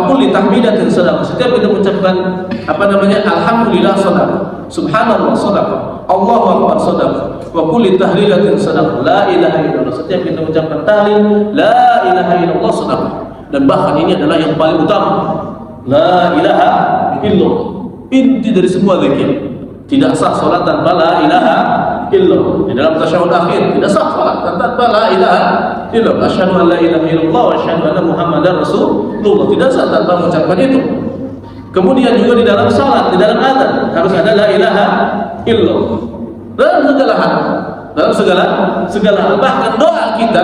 kulli tahmidatin sedekah. Setiap kita mengucapkan alhamdulillah sedekah, subhanallah sedekah, Allahu akbar sedekah. Wa kulli tahlilatin sedekah, la ilaha illallah. Setiap kita mengucapkan tahlil la ilaha illallah sedekah. Dan bahkan ini adalah yang paling utama. La ilaha illallah. Inti dari semua zikir. Tidak sah salat tanpa la ilaha illallah. Di dalam tasyahud akhir tidak sah salat tanpa la ilaha illallah. Asyhadu an la ilaha illallah wa asyhadu anna Muhammadar Rasulullah. Tidak sah tanpa mengucapkan itu. Kemudian juga di dalam salat, di dalam azan harus ada la ilaha illallah. Dalam segala hal, dalam segala hal, bahkan doa kita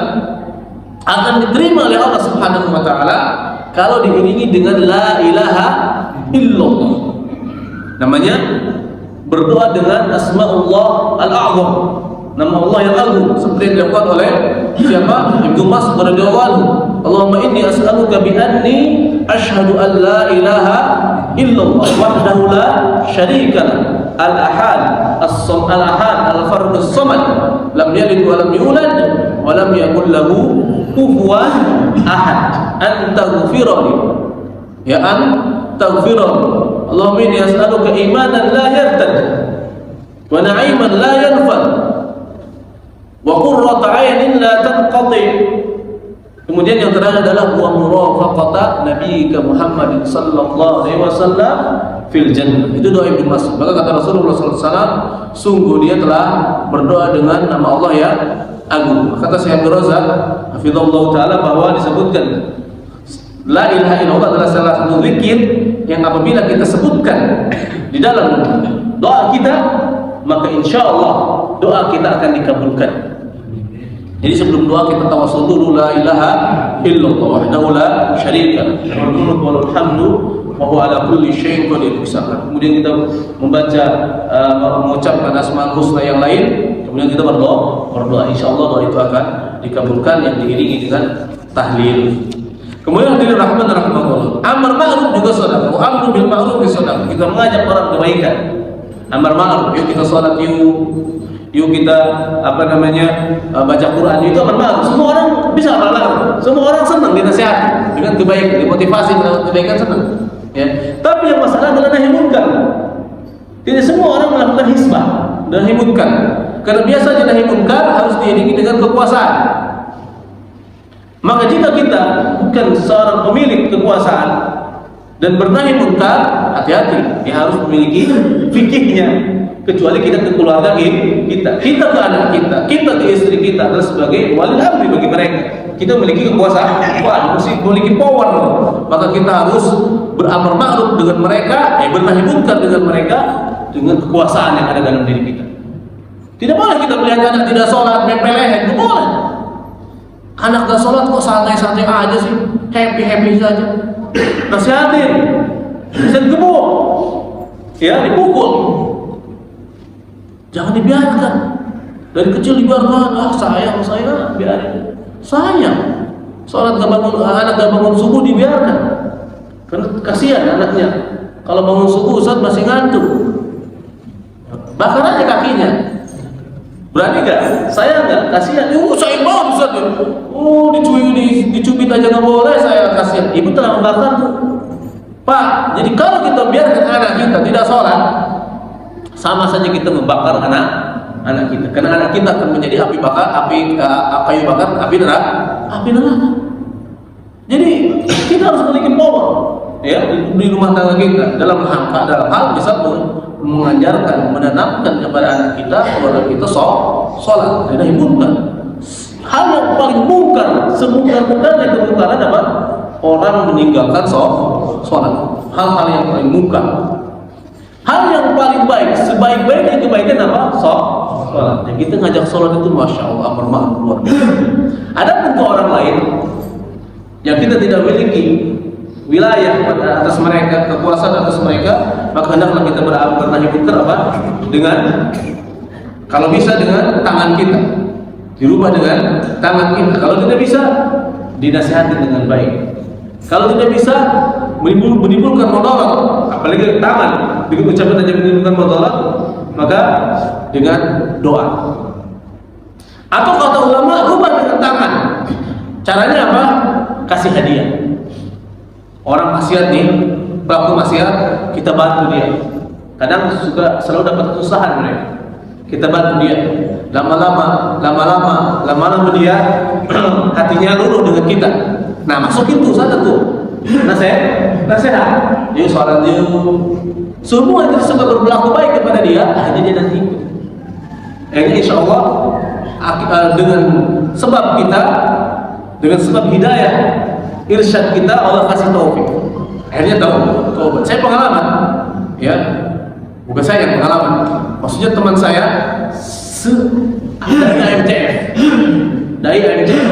akan diterima oleh Allah Subhanahu wa taala kalau diiringi dengan la ilaha illallah. Namanya berdoa dengan asmaullah al-a'zam, nama Allah yang agung, seperti yang dilakukan oleh siapa? Ibnu Mas'ud radhiyallahu anhu. Allahumma inni as'aluka bi anni asyhadu an la ilaha illallah wahdahu la syarika lah, al-ahad as-samad, al-ahad al-fard as-samad, lam yalid wa lam yulad wa lam yakul lahu kufuwan ahad, an taghfirli ya an taghfirli. Allahumma inni as'aluka imanan la yartad wa na'iman la yanfad wa qurrata 'ainin la tanqati. Kemudian yang terakhir adalah wa murafaqata nabiyika Muhammad sallallahu alaihi wasallam fil jannah. Itu doa Ibnu Mas'ud. Maka kata Rasulullah sallallahu alaihi wasallam, sungguh dia telah berdoa dengan nama Allah yang agung. Kata Syekh Abdul Razak hafizallahu taala bahwa disebutkan la ilaha illallah adalah salah satu zikir yang apabila kita sebutkan di dalam doa kita, maka insya Allah doa kita akan dikabulkan. Jadi sebelum doa kita tawassul dulu la ilaha illallah wahdahu la syarika lahu al-mulku wa lahul hamdu wa huwa ala kulli syai'in qadir. Kemudian kita membaca mengucapkan asmaul husna yang lain, kemudian kita berdoa insya Allah doa itu akan dikabulkan yang diiringi dengan tahlil. Kemudian hadirin rahman dan rahmatullah, amar ma'ruf juga sedekah, amru bil ma'ruf sedekah. Kita mengajak orang kebaikan. Amar ma'ruf, yuk kita salat yuk kita baca Quran, itu amar ma'ruf. Semua orang bisa amar ma'ruf. Semua orang senang dinasihati dengan kebaikan, dimotivasi melakukan kebaikan, senang. Ya. Tapi yang masalah adalah nahi munkar. Tidak semua orang melakukan hisbah, nahi munkar. Karena biasanya nahi munkar harus diiringi dengan kekuasaan. Maka jika kita bukan seorang pemilik kekuasaan dan bernahi munkar, hati-hati, dia harus memiliki fikihnya. Kecuali kita ke keluarga kita ke anak kita ke istri kita adalah sebagai wali amri bagi mereka. Kita memiliki kekuasaan, memiliki power, maka kita harus beramar ma'ruf dengan mereka, bernahi munkar dengan mereka dengan kekuasaan yang ada dalam diri kita. Tidak boleh kita melihat anak tidak sholat, mempelehet, tidak boleh. Anak gak sholat kok santai-santai aja sih, happy-happy saja. Nasihatin, bisa digebuk, ya dipukul. Jangan dibiarkan. Dari kecil dibiarkan, sayang, biarin. Sayang. Sholat gak bangun, anak gak bangun subuh dibiarkan. Karena kasihan anaknya. Kalau bangun subuh Ustaz masih ngantuk, bakar aja kakinya. Berani gak? Saya gak? Kasihan. Saya banget Ustaz. Dicubit aja gak boleh, saya kasihan. Ibu telah membakar. Pak, jadi kalau kita biarkan anak kita tidak sholat, sama saja kita membakar anak kita. Karena anak kita akan menjadi kayu bakar, api neraka. Jadi kita harus memiliki power, ya, di rumah tangga kita dalam hal bisa mengajarkan, menanamkan kepada anak kita, keluarga kita sholat, tidak munkar. Hal yang paling mungkar, semungkar-mungkarnya kemungkaran apa? Orang meninggalkan sholat. Hal-hal yang paling mungkar. Hal yang paling baik, sebaik-baiknya kebaikan apa? Sholat. sholat. Yang kita ngajak sholat itu masya Allah amar ma'ruf luar biasa. Ada pun ke orang lain yang kita tidak memiliki wilayah atas mereka, kekuasaan atas mereka, maka hendaklah kita beramar nahi munkar apa? Dengan kalau bisa dengan tangan kita, dirubah dengan tangan kita. Kalau tidak bisa, dinasihati dengan baik. Kalau tidak bisa, menimbulkan mudarat, apalagi tangan dengan ucapan saja menimbulkan mudarat, maka dengan doa. Atau kata ulama, rubah dengan tangan. Caranya apa? Kasih hadiah. Orang maksiat nih, pelaku maksiat, kita bantu dia. Kadang juga selalu dapat kesusahan mereka. Kita bantu dia. Lama-lama dia hatinya luluh dengan kita. Nah, masukin tuh sana tuh. Nasihat. Dia sholat dia. Semua itu suka berlaku baik kepada dia, akhirnya dia nanti ikut. Akhirnya insya Allah dengan sebab kita, dengan sebab hidayah, irsyad kita, Allah kasih taufik. Akhirnya tahu. Saya pengalaman, ya, bukan saya yang pengalaman. Maksudnya teman saya dari AMCF,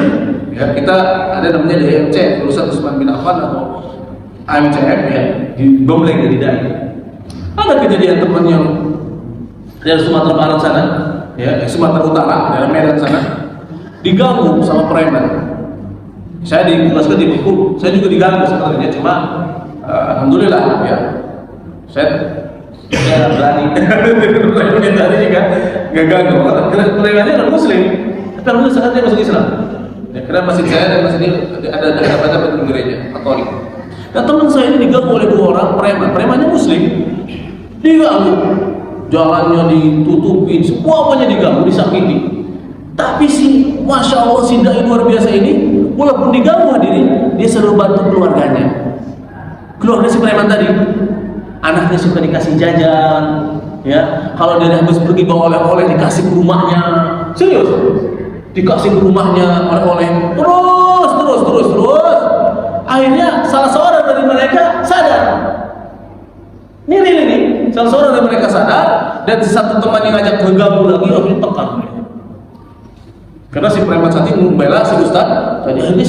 ya, kita ada namanya dari AMCF, Lulusan Utsman bin Affan atau AMCF, ya, di Gombleng dari Dai. Ada kejadian teman yang dari Sumatera Barat sana, ya, Sumatera Utara, dari Medan sana, diganggu sama preman. Saya ditugaskan di Bengkulu, saya juga diganggu sebenarnya, cuma alhamdulillah, ya, saya berani. Tadi juga nggak ganggu. Premannya non Muslim, tapi alhamdulillah sekarang dia masuk Islam. Ya, karena masjid saya dan masjid ini ada di gereja Katolik. Nah, teman saya ini diganggu oleh 2 orang premannya Muslim. Diganggu, jalannya ditutupin, semuanya diganggu, disakiti. Tapi masya Allah, si dai luar biasa ini, walaupun diganggu hadirin, dia selalu bantu keluarganya. Keluarga si preman tadi, anaknya suka dikasih jajan, ya. Kalau dia habis pergi bawa oleh-oleh, dikasih ke rumahnya, serius, dikasih ke rumahnya oleh-oleh, terus. Akhirnya salah seorang dari mereka sadar. Nih, salah seorang dari mereka sadar, dan satu teman yang ngajak bergabung lagi, akhirnya tekan. Karena si preman tadi membela si ustaz, tadi akhirnya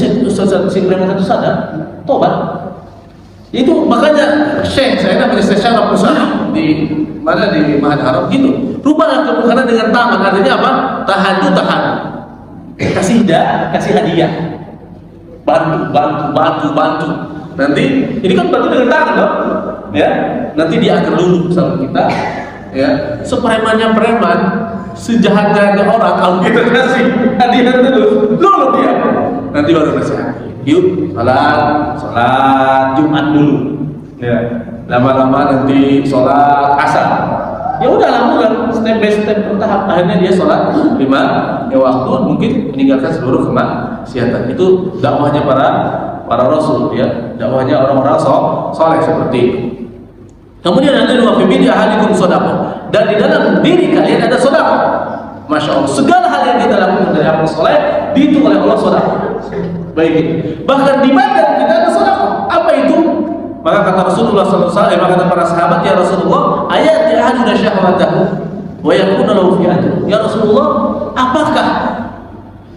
si preman itu sadar, tobat. Itu makanya saya namanya Syaraf Musa di mana di Mahad Haram gitu. Rubahlah kemungkinan dengan tangan, artinya apa? Tahan. Kasih hadiah. Bantu. Nanti ini kan bantu dengan tangan, dong. Ya, nanti dia akan luluh sama kita, ya. Sepremannya preman, sejahat-jahatnya orang, kalau kita kasih hadiah terus, luluh dia. Nanti baru nasihat. Yuk, sholat Jumat dulu. Ya, lama-lama nanti sholat asar. Ya udah, alhamdulillah, step by step bertahap. Akhirnya dia sholat 5 waktu, mungkin meninggalkan seluruh kemaksiatan. Itu dakwahnya para rasul, ya, dakwahnya orang-orang soleh seperti itu. Kemudian ada dua fibidi ahalikum sodaqah, dan di dalam diri kalian ada sodaqah. Masya Allah, segala hal yang kita lakukan dari amal soleh dihitung oleh Allah sodaqah. Baik, bahkan di badan kita ada sodaqah. Apa itu? Maka kata Rasulullah SAW, maka kata para sahabat, ya Rasulullah, ayat ahaduna syahwatahu wa yakuna lahu fi ajr. Ya Rasulullah, apakah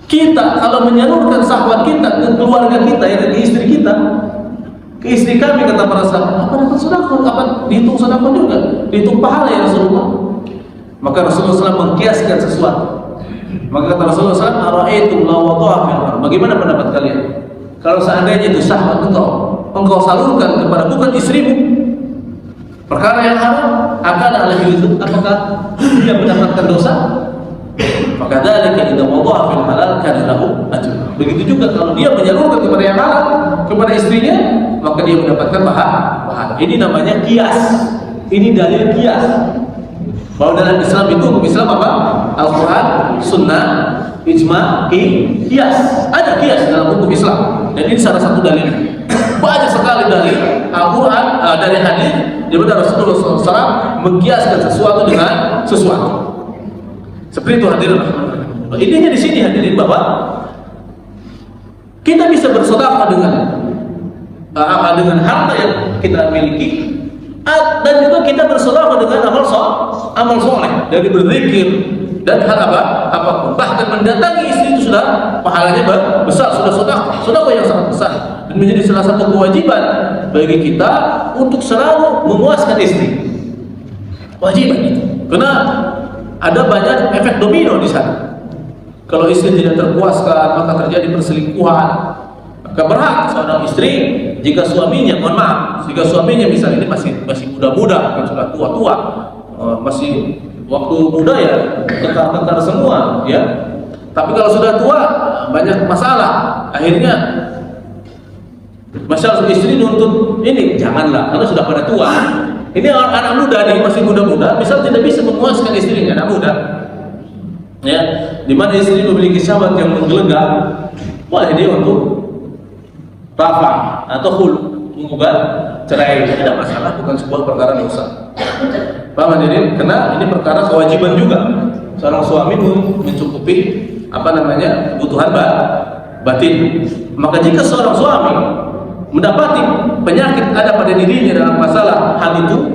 kita kalau menyalurkan syahwat kita ke keluarga kita, ya, ke istri kita, ke istri kami, kata para sahabat, apa dapat sedekah? Apa dihitung sedekah juga? Dihitung pahala, ya Rasulullah? Maka Rasulullah SAW mengkiaskan sesuatu. Maka kata Rasulullah SAW, ara'aitum law wada'a fil ardh. Bagaimana pendapat kalian? Kalau seandainya itu syahwat engkau salurkan kepada bukan istrimu, perkara yang haram, akan alaihi wizr, apakah dia mendapatkan dosa? Maka dzalika idza wada'a fil halal kana lahu ajr. Begitu juga kalau dia menyalurkan kepada yang halal, kepada istrinya, maka dia mendapatkan pahala. Ini namanya qiyas. Ini dalil qiyas. Bahwa dalam Islam itu, hukum Islam apa? Al-Quran, Sunnah, Ijma', Qiyas. Ada Qiyas dalam hukum Islam. Dan ini salah satu dalil. Banyak sekali dalil Al-Quran, dari hadis di mana Rasulullah SAW mengkiaskan sesuatu dengan sesuatu. Seperti itu hadirin. Intinya di sini hadirin bahwa kita bisa bersedekah dengan harta yang kita miliki, dan juga kita bersedekah dengan amal soleh, dari berzikir, dan hal apapun. Bahkan mendatangi istri itu sudah pahalanya besar, sudah sedekah yang sangat besar, dan menjadi salah satu kewajiban bagi kita untuk selalu memuaskan istri. Wajiban itu, karena ada banyak efek domino di sana. Kalau istri tidak terpuaskan, maka terjadi perselingkuhan. Maka berhak seorang istri jika suaminya, mohon maaf, jika suaminya misalnya ini masih muda-muda, kan sudah tua-tua, masih waktu muda ya kekar-kekar semua, ya. Tapi kalau sudah tua banyak masalah. Akhirnya masalah istri nuntut ini, janganlah, karena sudah pada tua. Ini anak muda nih, masih muda-muda, misal tidak bisa memuaskan istrinya, anak muda, ya, di mana istri memiliki syahwat yang menggelegar, boleh dia untuk rafa atau khulu, menggugat cerai, tidak masalah, bukan sebuah perkara dosa. Paham jadi? Karena ini perkara kewajiban juga seorang suami mencukupi kebutuhan batin. Maka jika seorang suami mendapati penyakit ada pada dirinya dalam masalah hal itu,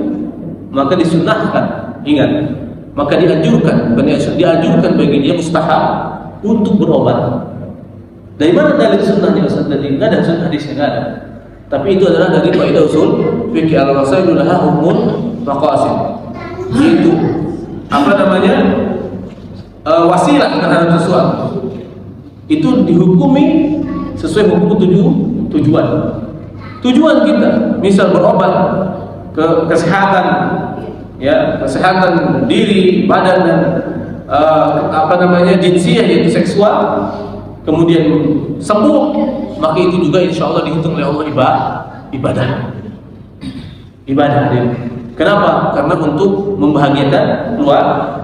maka disunahkan, ingat, maka dianjurkan bagi dia mustahab untuk berobat. Dari mana dalil sunnahnya Ustaz? Dari enggak ada, sunnah hadisnya enggak ada. Tapi itu adalah dari kaidah usul fikih al-wasailu laha hukmun maqasid. Itu wasilah terhadap sesuatu. Itu dihukumi sesuai hukum tujuan. Tujuan kita, misal berobat ke kesehatan, ya, kesehatan diri, badan dan jinsiyah yaitu seksual, kemudian sembuh, maka itu juga insya Allah dihitung oleh Allah ibadah. Kenapa? Karena untuk membahagiakan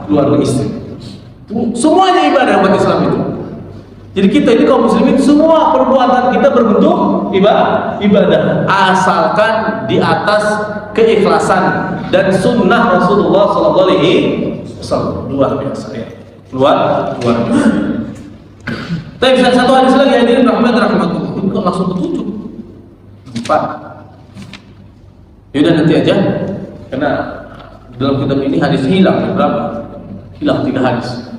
keluarga istri. Semuanya ibadah umat Islam itu. Jadi kita ini kaum muslimin, semua perbuatan kita berbentuk ibadah, asalkan di atas keikhlasan dan sunnah Rasulullah SAW. Luar biasa ya. Luar biasa. Tapi satu hadis lagi, hadirin rahmatullah, kok langsung ketujuh 4. Yaudah nanti aja, karena dalam kitab ini hadis hilang berapa? Hilang 3 hadis.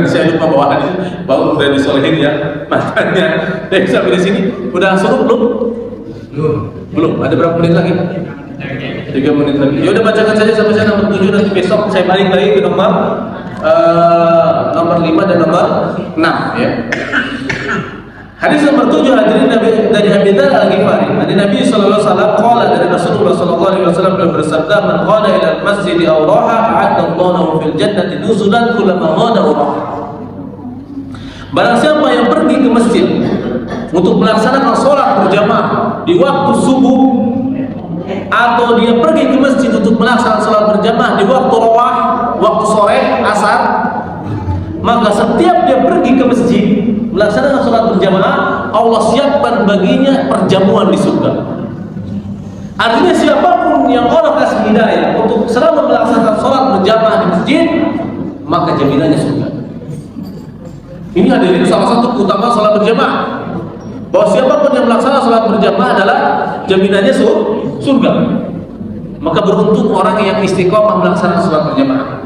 Saya lupa bawa hadis, bawa udah disolehin ya matanya. Tapi sampai di sini udah suruh belum? Ada berapa menit lagi? 3 menit lagi. Ya udah, bacakan saja sampai saya nomor 7, nanti besok saya balik lagi ke nomor 5 dan nomor 6 ya. Hadis nomor 7, hadirin, dari Abi Dzar Al-Ghifari. Nabi sallallahu alaihi wasallam qala, dari Rasulullah sallallahu alaihi wasallam beliau bersabda, "Man qala ila al-masjid aw raha a'adda Allahu fil jannati nuzulan kullama qala raha." Barang siapa yang pergi ke masjid untuk melaksanakan sholat berjamaah di waktu subuh, atau dia pergi ke masjid untuk melaksanakan sholat berjamaah di waktu rawah, waktu sore, asar, maka setiap dia pergi ke masjid melaksanakan sholat berjamaah, Allah siapkan baginya perjamuan di surga. Artinya siapapun yang Allah kasih hidayah untuk selalu melaksanakan sholat berjamaah di masjid, maka jaminannya surga. Ini hadirin salah satu keutamaan sholat berjamaah, bahwa siapapun yang melaksanakan sholat berjamaah adalah jaminannya surga. Maka beruntung orang yang istiqomah melaksanakan sholat berjamaah.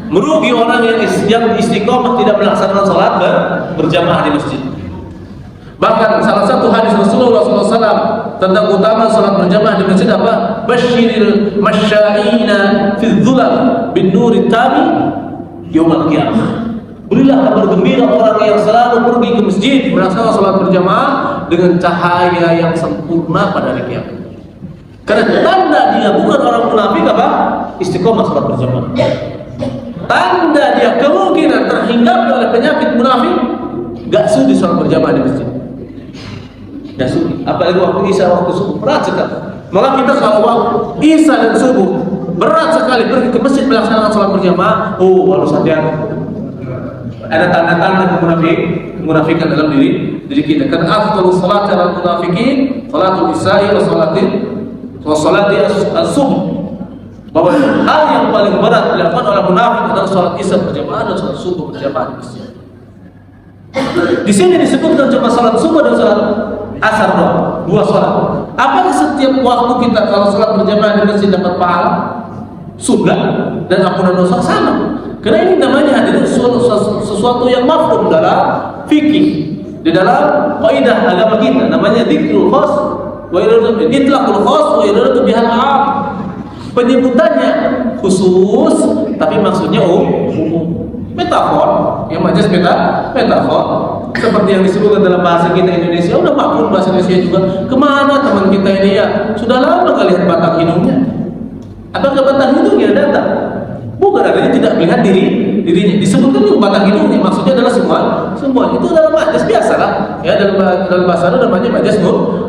Merugi orang yang istiqomah tidak melaksanakan sholat berjamaah di masjid. Bahkan salah satu hadis Rasulullah SAW tentang keutamaan sholat berjamaah di masjid apa? Basyiril masya'ina fi dzulal bin nuri tabi yaumil qiyamah. Berilah kabar gembira orang yang selalu pergi ke masjid melaksanakan sholat berjamaah dengan cahaya yang sempurna pada hari kiamat. Karena tanda dia bukan orang munafik apa? Istiqomah sholat berjamaah. Tanda dia kemungkinan terhinggapi oleh penyakit munafik, gak sudi sholat berjamaah di masjid. Gak sudi. Apalagi waktu isya, waktu subuh, berat sekali. Maka kita kalau waktu isya dan subuh berat sekali pergi ke masjid melaksanakan sholat berjamaah, harus hati-hati. Ada tanda-tanda kemunafikan dalam diri kita. Karena afdhalus sholati alal munafiqin sholatul isya'i wa sholati as-subuh. Bahwa hal yang paling berat dilakukan oleh munafik adalah sholat isya berjamaah dan sholat subuh berjamaah di masjid. Di sini disebutkan cuma sholat subuh dan sholat asar doang, 2 sholat. Apakah setiap waktu kita kalau sholat berjamaah di masjid dapat pahala, surga dan ampunan dosa? Sama. Karena ini namanya sesuatu yang mafhum dalam fikih, di dalam kaidah agama kita, namanya dzikrul khas wa itlaqul khas wa iradatu bihal 'am. Penyebutannya khusus tapi maksudnya umum. Metafor, yang majas metafor seperti yang disebutkan dalam bahasa kita Indonesia. Udah makmur bahasa Indonesia juga. Kemana teman kita ini ya? Sudah lama gak lihat batang hidungnya. Apakah batang hidungnya datang? Bukan, adanya tidak melihat dirinya. Disebutkan juga batang hidungnya, maksudnya adalah semua. Itu dalam majas biasa lah. Ya, dalam bahasa Arab namanya majas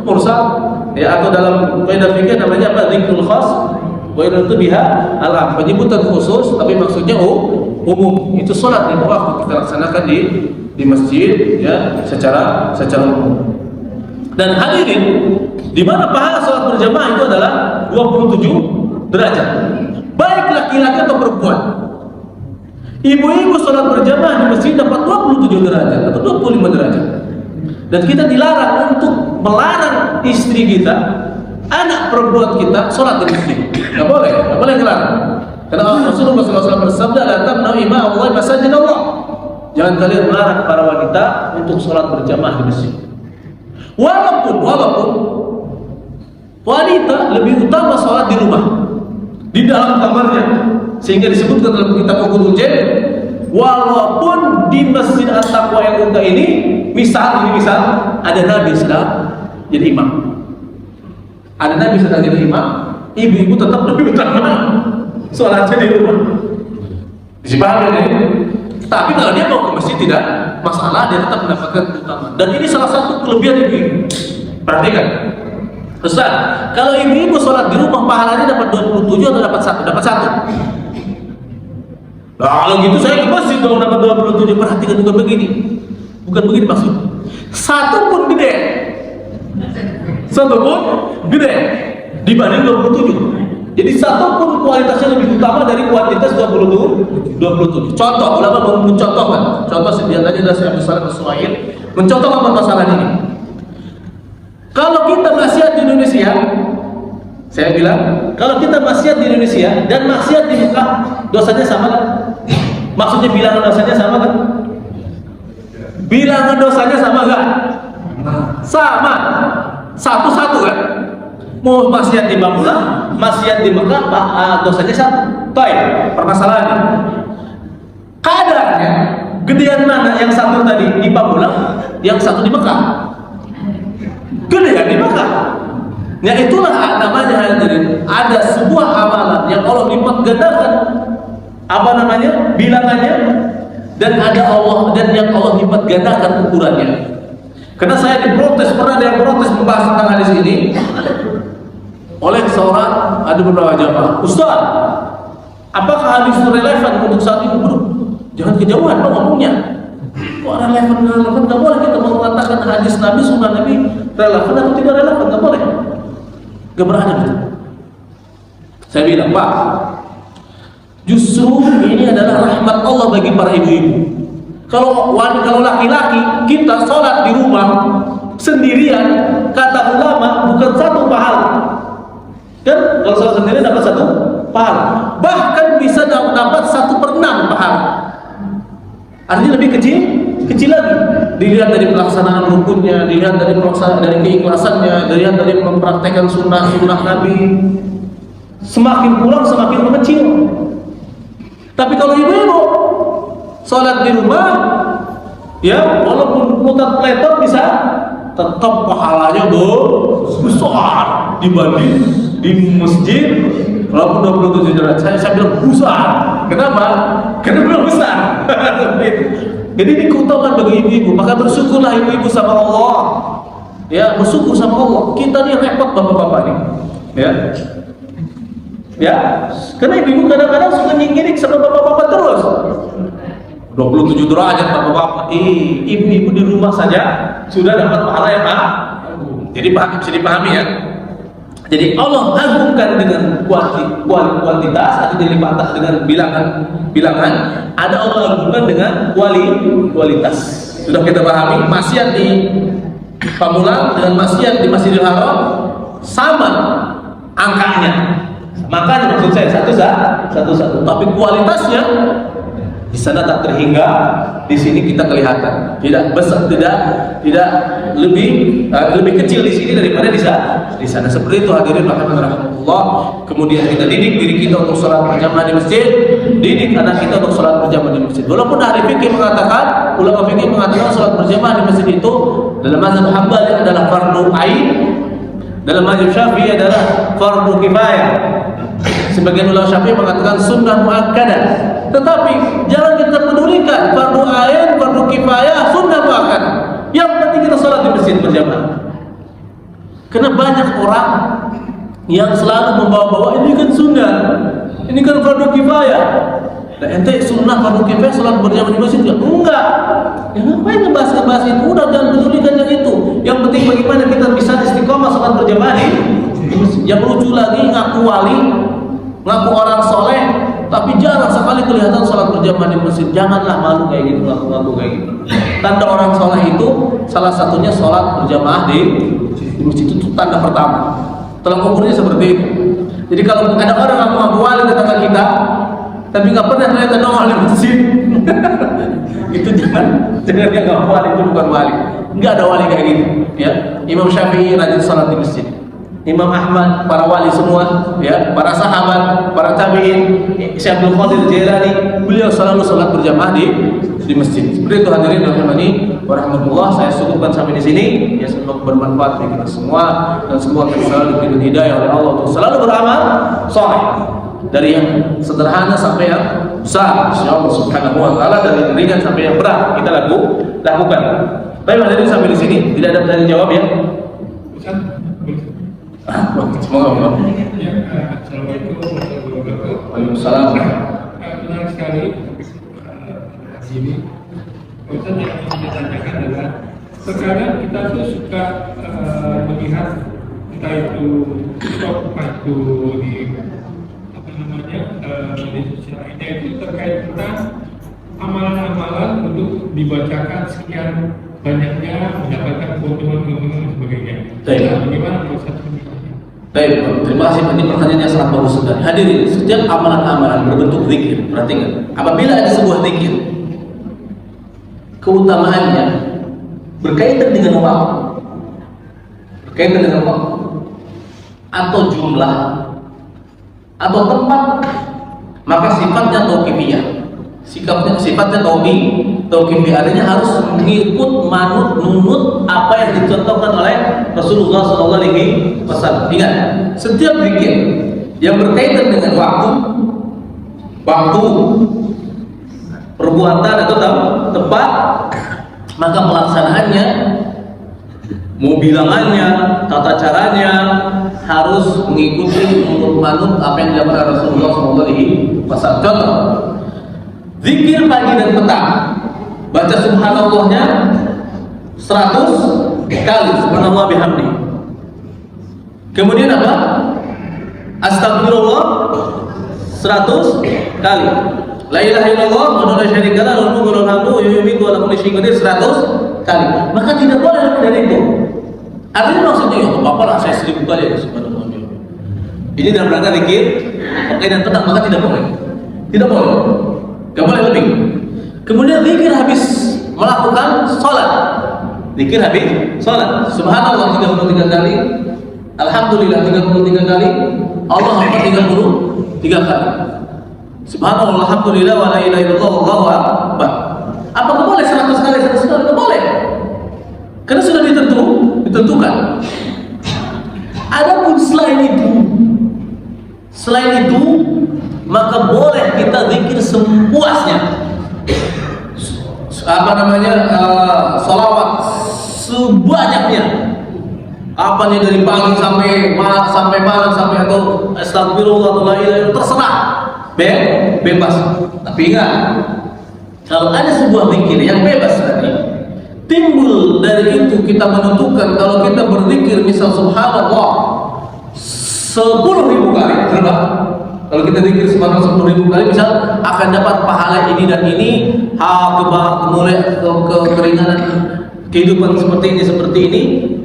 mursal. Ya, atau dalam kaidah fikih namanya apa? Dzikrul khas wa iradatu biha al-'am. Penyebutan khusus tapi maksudnya umum. Itu sholat lima waktu kita laksanakan di masjid, ya, secara umum. Dan hadirin, di mana pahala sholat berjamaah itu adalah 27 derajat, baik laki-laki atau perempuan. Ibu-ibu sholat berjamaah di masjid dapat 27 derajat atau 25 derajat. Dan kita dilarang untuk melarang istri kita, anak perempuan kita sholat di masjid. Nggak boleh ngelarang. Karena Rasulullah SAW bersabda, "La tamna'u ima Allah masajid Allah." Jangan kalian melarang para wanita untuk sholat berjamaah di masjid. Walaupun wanita lebih utama sholat di rumah, di dalam kamarnya, sehingga disebutkan dalam kitab Uqudul Jen, walaupun di Masjid At-Taqwa yang unta ini, misal ada Nabi sedang jadi imam, ibu-ibu tetap lebih utama sholatnya di rumah. Dipahami ya? Tapi kalau dia mau ke masjid tidak masalah, dia tetap mendapatkan keutamaan. Dan ini salah satu kelebihan ibu. Perhatikan, Ustaz, kalau ibu-ibu sholat di rumah pahalanya dapat 27 atau dapat 1? Dapat 1. Nah, kalau gitu saya ke masjid dong dapat 27. Perhatikan juga begini, bukan begini maksud. Satu pun gede dibanding 27. Jadi satu pun kualitasnya lebih utama dari kuantitas 27. Contoh, ulama mencontohkan. Contoh sediananya adalah Syekh Abdul As-Suhail mencontohkan masalah ini. Kalau kita maksiat di Indonesia, saya bilang, kalau kita maksiat di Indonesia dan maksiat di Mekah, dosanya sama kan? Maksudnya bilangan dosanya sama kan? Bilangan dosanya sama kan? Sama. Satu-satu kan? Mau maksiat di Bambulah, maksiat di Mekah, dosanya satu. Baik, permasalahannya kadarnya gedean mana yang satu tadi di Bambulah, yang satu di Mekah? Gedean di Mekah. Ya itulah namanya hadirin. Ada sebuah amalan yang Allah lipat gandakan bilangannya, dan ada Allah dan yang Allah lipat gandakan ukurannya. Karena saya diprotes, pernah ada yang protes membahas tentang hadis ini oleh seorang, ada beberapa jamaah. Ustaz, apakah hadis itu relevan untuk saat ini? Bro, jangan kejauhan dong ngomongnya. Kok relevan? Nggak boleh kita mengatakan hadis Nabi, sunnah Nabi relevan atau tidak relevan, nggak boleh. Nggak berani gitu. Saya bilang, Pak, justru ini adalah rahmat Allah bagi para ibu-ibu. Kalau laki-laki kita sholat di rumah sendirian, kata ulama bukan satu pahala. Kan kalau sholat sendiri dapat 1 pahala, bahkan bisa dapat 1/6 pahala. Artinya lebih kecil lagi. Dilihat dari pelaksanaan rukunnya, dilihat dari keikhlasannya, dilihat dari mempraktekkan sunnah Nabi. Semakin pulang semakin mengecil. Tapi kalau ibu-ibu sholat di rumah, ya walaupun mutat laptop bisa, tetap pahalanya besar dibanding di masjid. Walaupun 27 derajat, saya bilang besar. Kenapa? Karena belum besar. Jadi ini keutamaan bagi ibu-ibu. Maka bersyukurlah ibu-ibu sama Allah. Ya, bersyukur sama Allah. Kita nih repot bapak-bapak nih. Ya, karena ibu-ibu kadang-kadang suka nyingirin sama bapak-bapak terus. 27 derajat bapak-bapak. Ibu-ibu di rumah saja sudah dapat pahala ya Pak. Jadi bisa dipahami ya. Jadi Allah agungkan dengan kuantitas atau dilipat dengan bilangan. Ada Allah agungkan dengan kualitas. Sudah kita pahami, maksiat di Pamulang dengan maksiat di Masjidil Haram sama angkanya. Makanya maksud saya satu-satu, tapi kualitasnya Di sana tak terhingga, di sini kita kelihatan. Tidak besar, tidak lebih kecil di sini daripada di sana. Di sana seperti itu hadirin rahimahullah. Kemudian kita didik diri kita untuk sholat berjamaah di masjid, didik anak kita untuk sholat berjamaah di masjid. Walaupun ahli fikih mengatakan, ulama fikih mengatakan sholat berjamaah di masjid itu dalam mazhab Hambali adalah fardu ain, dalam mazhab Syafi'i adalah fardu kifayah. Sebagian ulama Syafi'i mengatakan sunnah muakkadah. Tetapi jangan kita pedulikan fardu ain, fardu kifayah, sunnah muakkadah. Yang penting kita sholat di masjid berjamaah. Karena banyak orang yang selalu membawa-bawa ini kan sunnah, ini kan fardu kifayah. Nah, ente sunnah fardu kifayah sholat berjamaah di masjid enggak? Ya ngapain ngebahas itu? Udah jangan pedulikan yang itu. Yang penting bagaimana kita bisa istiqomah sholat berjamaah di masjid. Yang lucu lagi ngaku wali, ngaku orang soleh, tapi jarang sekali kelihatan sholat berjamaah di masjid. Janganlah malu kayak gitu, ngaku kayak gitu. Tanda orang soleh itu salah satunya sholat berjamaah di masjid, itu tanda pertama. Tolak ukurnya seperti itu. Jadi kalau ada orang ngaku wali di tengah kita, tapi nggak pernah kelihatan nongol di masjid, itu jangan dia ngaku wali, itu bukan wali. Nggak ada wali kayak gitu. Ya, Imam Syafi'i rajin sholat di masjid. Imam Ahmad, para wali semua, ya, para sahabat, para tabi'in, Syekh Abdul Qadir Jailani, beliau selalu sholat berjamaah di masjid. Seperti itu hadirin rahimani wa rahmatullah. Saya cukupkan sampai di sini. Ya, semoga bermanfaat bagi kita semua dan semua kita selalu diberi hidayah oleh Allah untuk selalu beramal saleh. Dari yang sederhana sampai yang besar, insyaallah subhanahu wa taala, dari yang ringan sampai yang berat kita lakukan. Baik hadirin sampai di sini, tidak ada pertanyaan jawab ya. Semoga Allah. Assalamualaikum warahmatullahi wabarakatuh. Waalaikumsalam. Menarik sekali ini. Ustaz yang ingin ditanyakan adalah sekarang kita tuh suka melihat kita itu waktu di di sosial media itu terkait tentang amalan-amalan untuk dibacakan sekian banyaknya mendapatkan keuntungan dan sebagainya. Bagaimana Ustaz? Baik, terima kasih. Ini pertanyaan yang sangat bagus sekali. Hadirin, setiap amalan-amalan berbentuk zikir, perhatikan. Apabila ada sebuah zikir, keutamaannya berkaitan dengan waktu, atau jumlah, atau tempat, maka sifatnya tauqifiyah. Sifatnya tauqifiyah, artinya harus mengikut manut nunut apa yang dicontohkan oleh Rasulullah SAW. Ingat, setiap zikir yang berkaitan dengan waktu, perbuatan atau tempat, maka pelaksanaannya, mau bilangannya, tata caranya harus mengikuti manut apa yang dilakukan Rasulullah SAW. Contoh, zikir pagi dan petang, baca subhanallahnya 100 kali, subhanallah bihamdi. Kemudian apa? Astagfirullah 100 kali. La ilaha illallah wa la syarika lahu lahul mulku wa lahul hamdu wa yuhyiku wa lahu kulli syai'in qadir 100 kali. Maka tidak boleh lebih dari itu. Artinya maksudnya ya apa lah saya 1000 kali ya subhanallah. Ini dalam rangka zikir pagi dan petang, maka tidak boleh. Tidak boleh. Gak boleh lebih. Kemudian zikir habis melakukan sholat, zikir habis sholat, subhanallah 33 kali, alhamdulillah 33 kali, Allah Akbar 33 kali, subhanallah alhamdulillah wa la ilaha illallah wallahu akbar. Apakah boleh 100 kali? 100 kali tidak boleh, karena sudah ditentukan. Adapun selain itu maka boleh kita zikir sepuasnya, sholawat sebanyaknya, dari pagi sampai malam sampai atau astagfirullah atau la ilaha illallah, terserah, bebas. Tapi ingat, kalau ada sebuah zikir yang bebas tadi, timbul dari itu kita menentukan kalau kita berzikir misal subhanallah 10.000 kali, berapa? Kalau kita zikir subhanallah 10.000 kali, misal akan dapat pahala ini dan ini, mulai ke keringanan kehidupan seperti ini,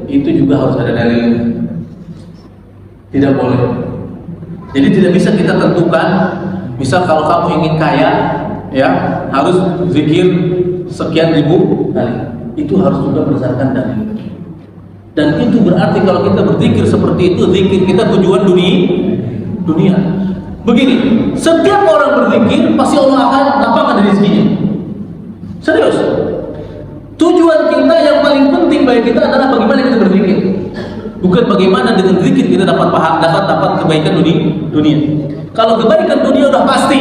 itu juga harus ada dalilnya. Tidak boleh. Jadi tidak bisa kita tentukan, misal kalau kamu ingin kaya, ya harus zikir sekian ribu kali. Itu harus juga berdasarkan dalil. Dan itu berarti kalau kita berzikir seperti itu, zikir kita tujuan dunia. Begini, setiap orang berzikir pasti Allah akan lapangkan rezekinya. Serius. Tujuan kita yang paling penting bagi kita adalah bagaimana kita berzikir. Bukan bagaimana dengan zikir kita dapat kebaikan dunia. Kalau kebaikan dunia udah pasti.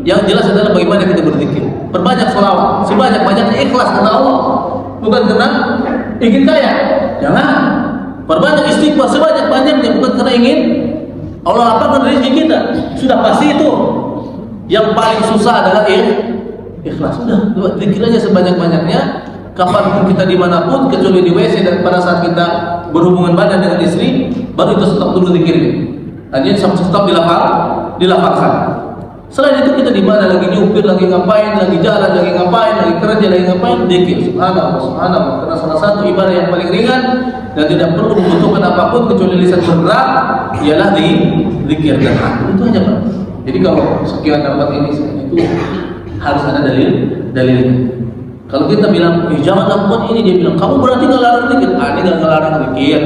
Yang jelas adalah bagaimana kita berzikir. Perbanyak sholawat, sebanyak-banyaknya ikhlas karena Allah, bukan karena ingin kaya. Jangan. Perbanyak istighfar sebanyak-banyaknya, bukan karena ingin Allah lapangkan rezeki kita. Sudah pasti itu. Yang paling susah adalah ikhlas. Sudah, zikir aja sebanyak-banyaknya. Kapanpun kita dimanapun, kecuali di WC dan pada saat kita berhubungan badan dengan istri, baru itu stop dulu zikirnya. Artinya stop dilafalkan. Selain itu kita di mana lagi nyupir, lagi ngapain, lagi jalan, lagi ngapain, lagi kerja, lagi ngapain, zikir subhanallah. Karena salah satu ibadah yang paling ringan dan tidak perlu membutuhkan apapun kecuali lisan bergerak ialah zikir dan hati. Itu aja Pak. Jadi kalau sekian dapat ini itu harus ada dalilnya. Kalau kita bilang, jangan lakukan ini, dia bilang, kamu berarti ngelarang zikir. Ini nggak ngelarang zikir.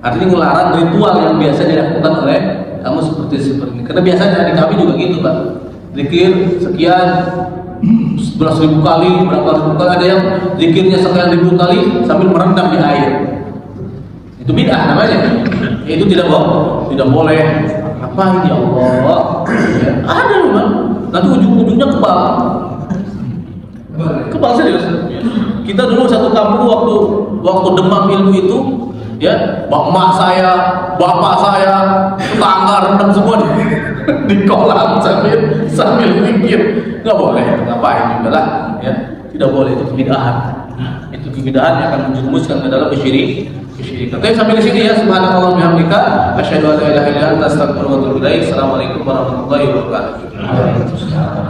Artinya ngelarang ritual yang biasa dilakukan oleh kamu seperti ini. Karena biasanya di kami juga gitu Pak. Zikir sekian 11.000 kali, berapa ribu kali, ada yang zikirnya sekian ribu kali sambil merendam di air. Itu bid'ah namanya. Itu tidak boleh. Apa ini ya Allah? Ya, ada memang. Nanti ujung-ujungnya kebal serius. Kita dulu satu kampung waktu demam ilmu itu, ya, mak saya, bapak saya, tetangga rendam semua di kolam sambil zikir. Nggak boleh, ngapain juga lah, ya. Tidak boleh, itu kebidahan. Itu kebidahan yang akan menjerumuskan ke dalam kesyirikan. Tapi sampai di sini ya, subhanallah bihamdika, asyhadu an la ilaha illa anta, astaghfiruka wa atubu ilaik. Assalamualaikum warahmatullahi wabarakatuh.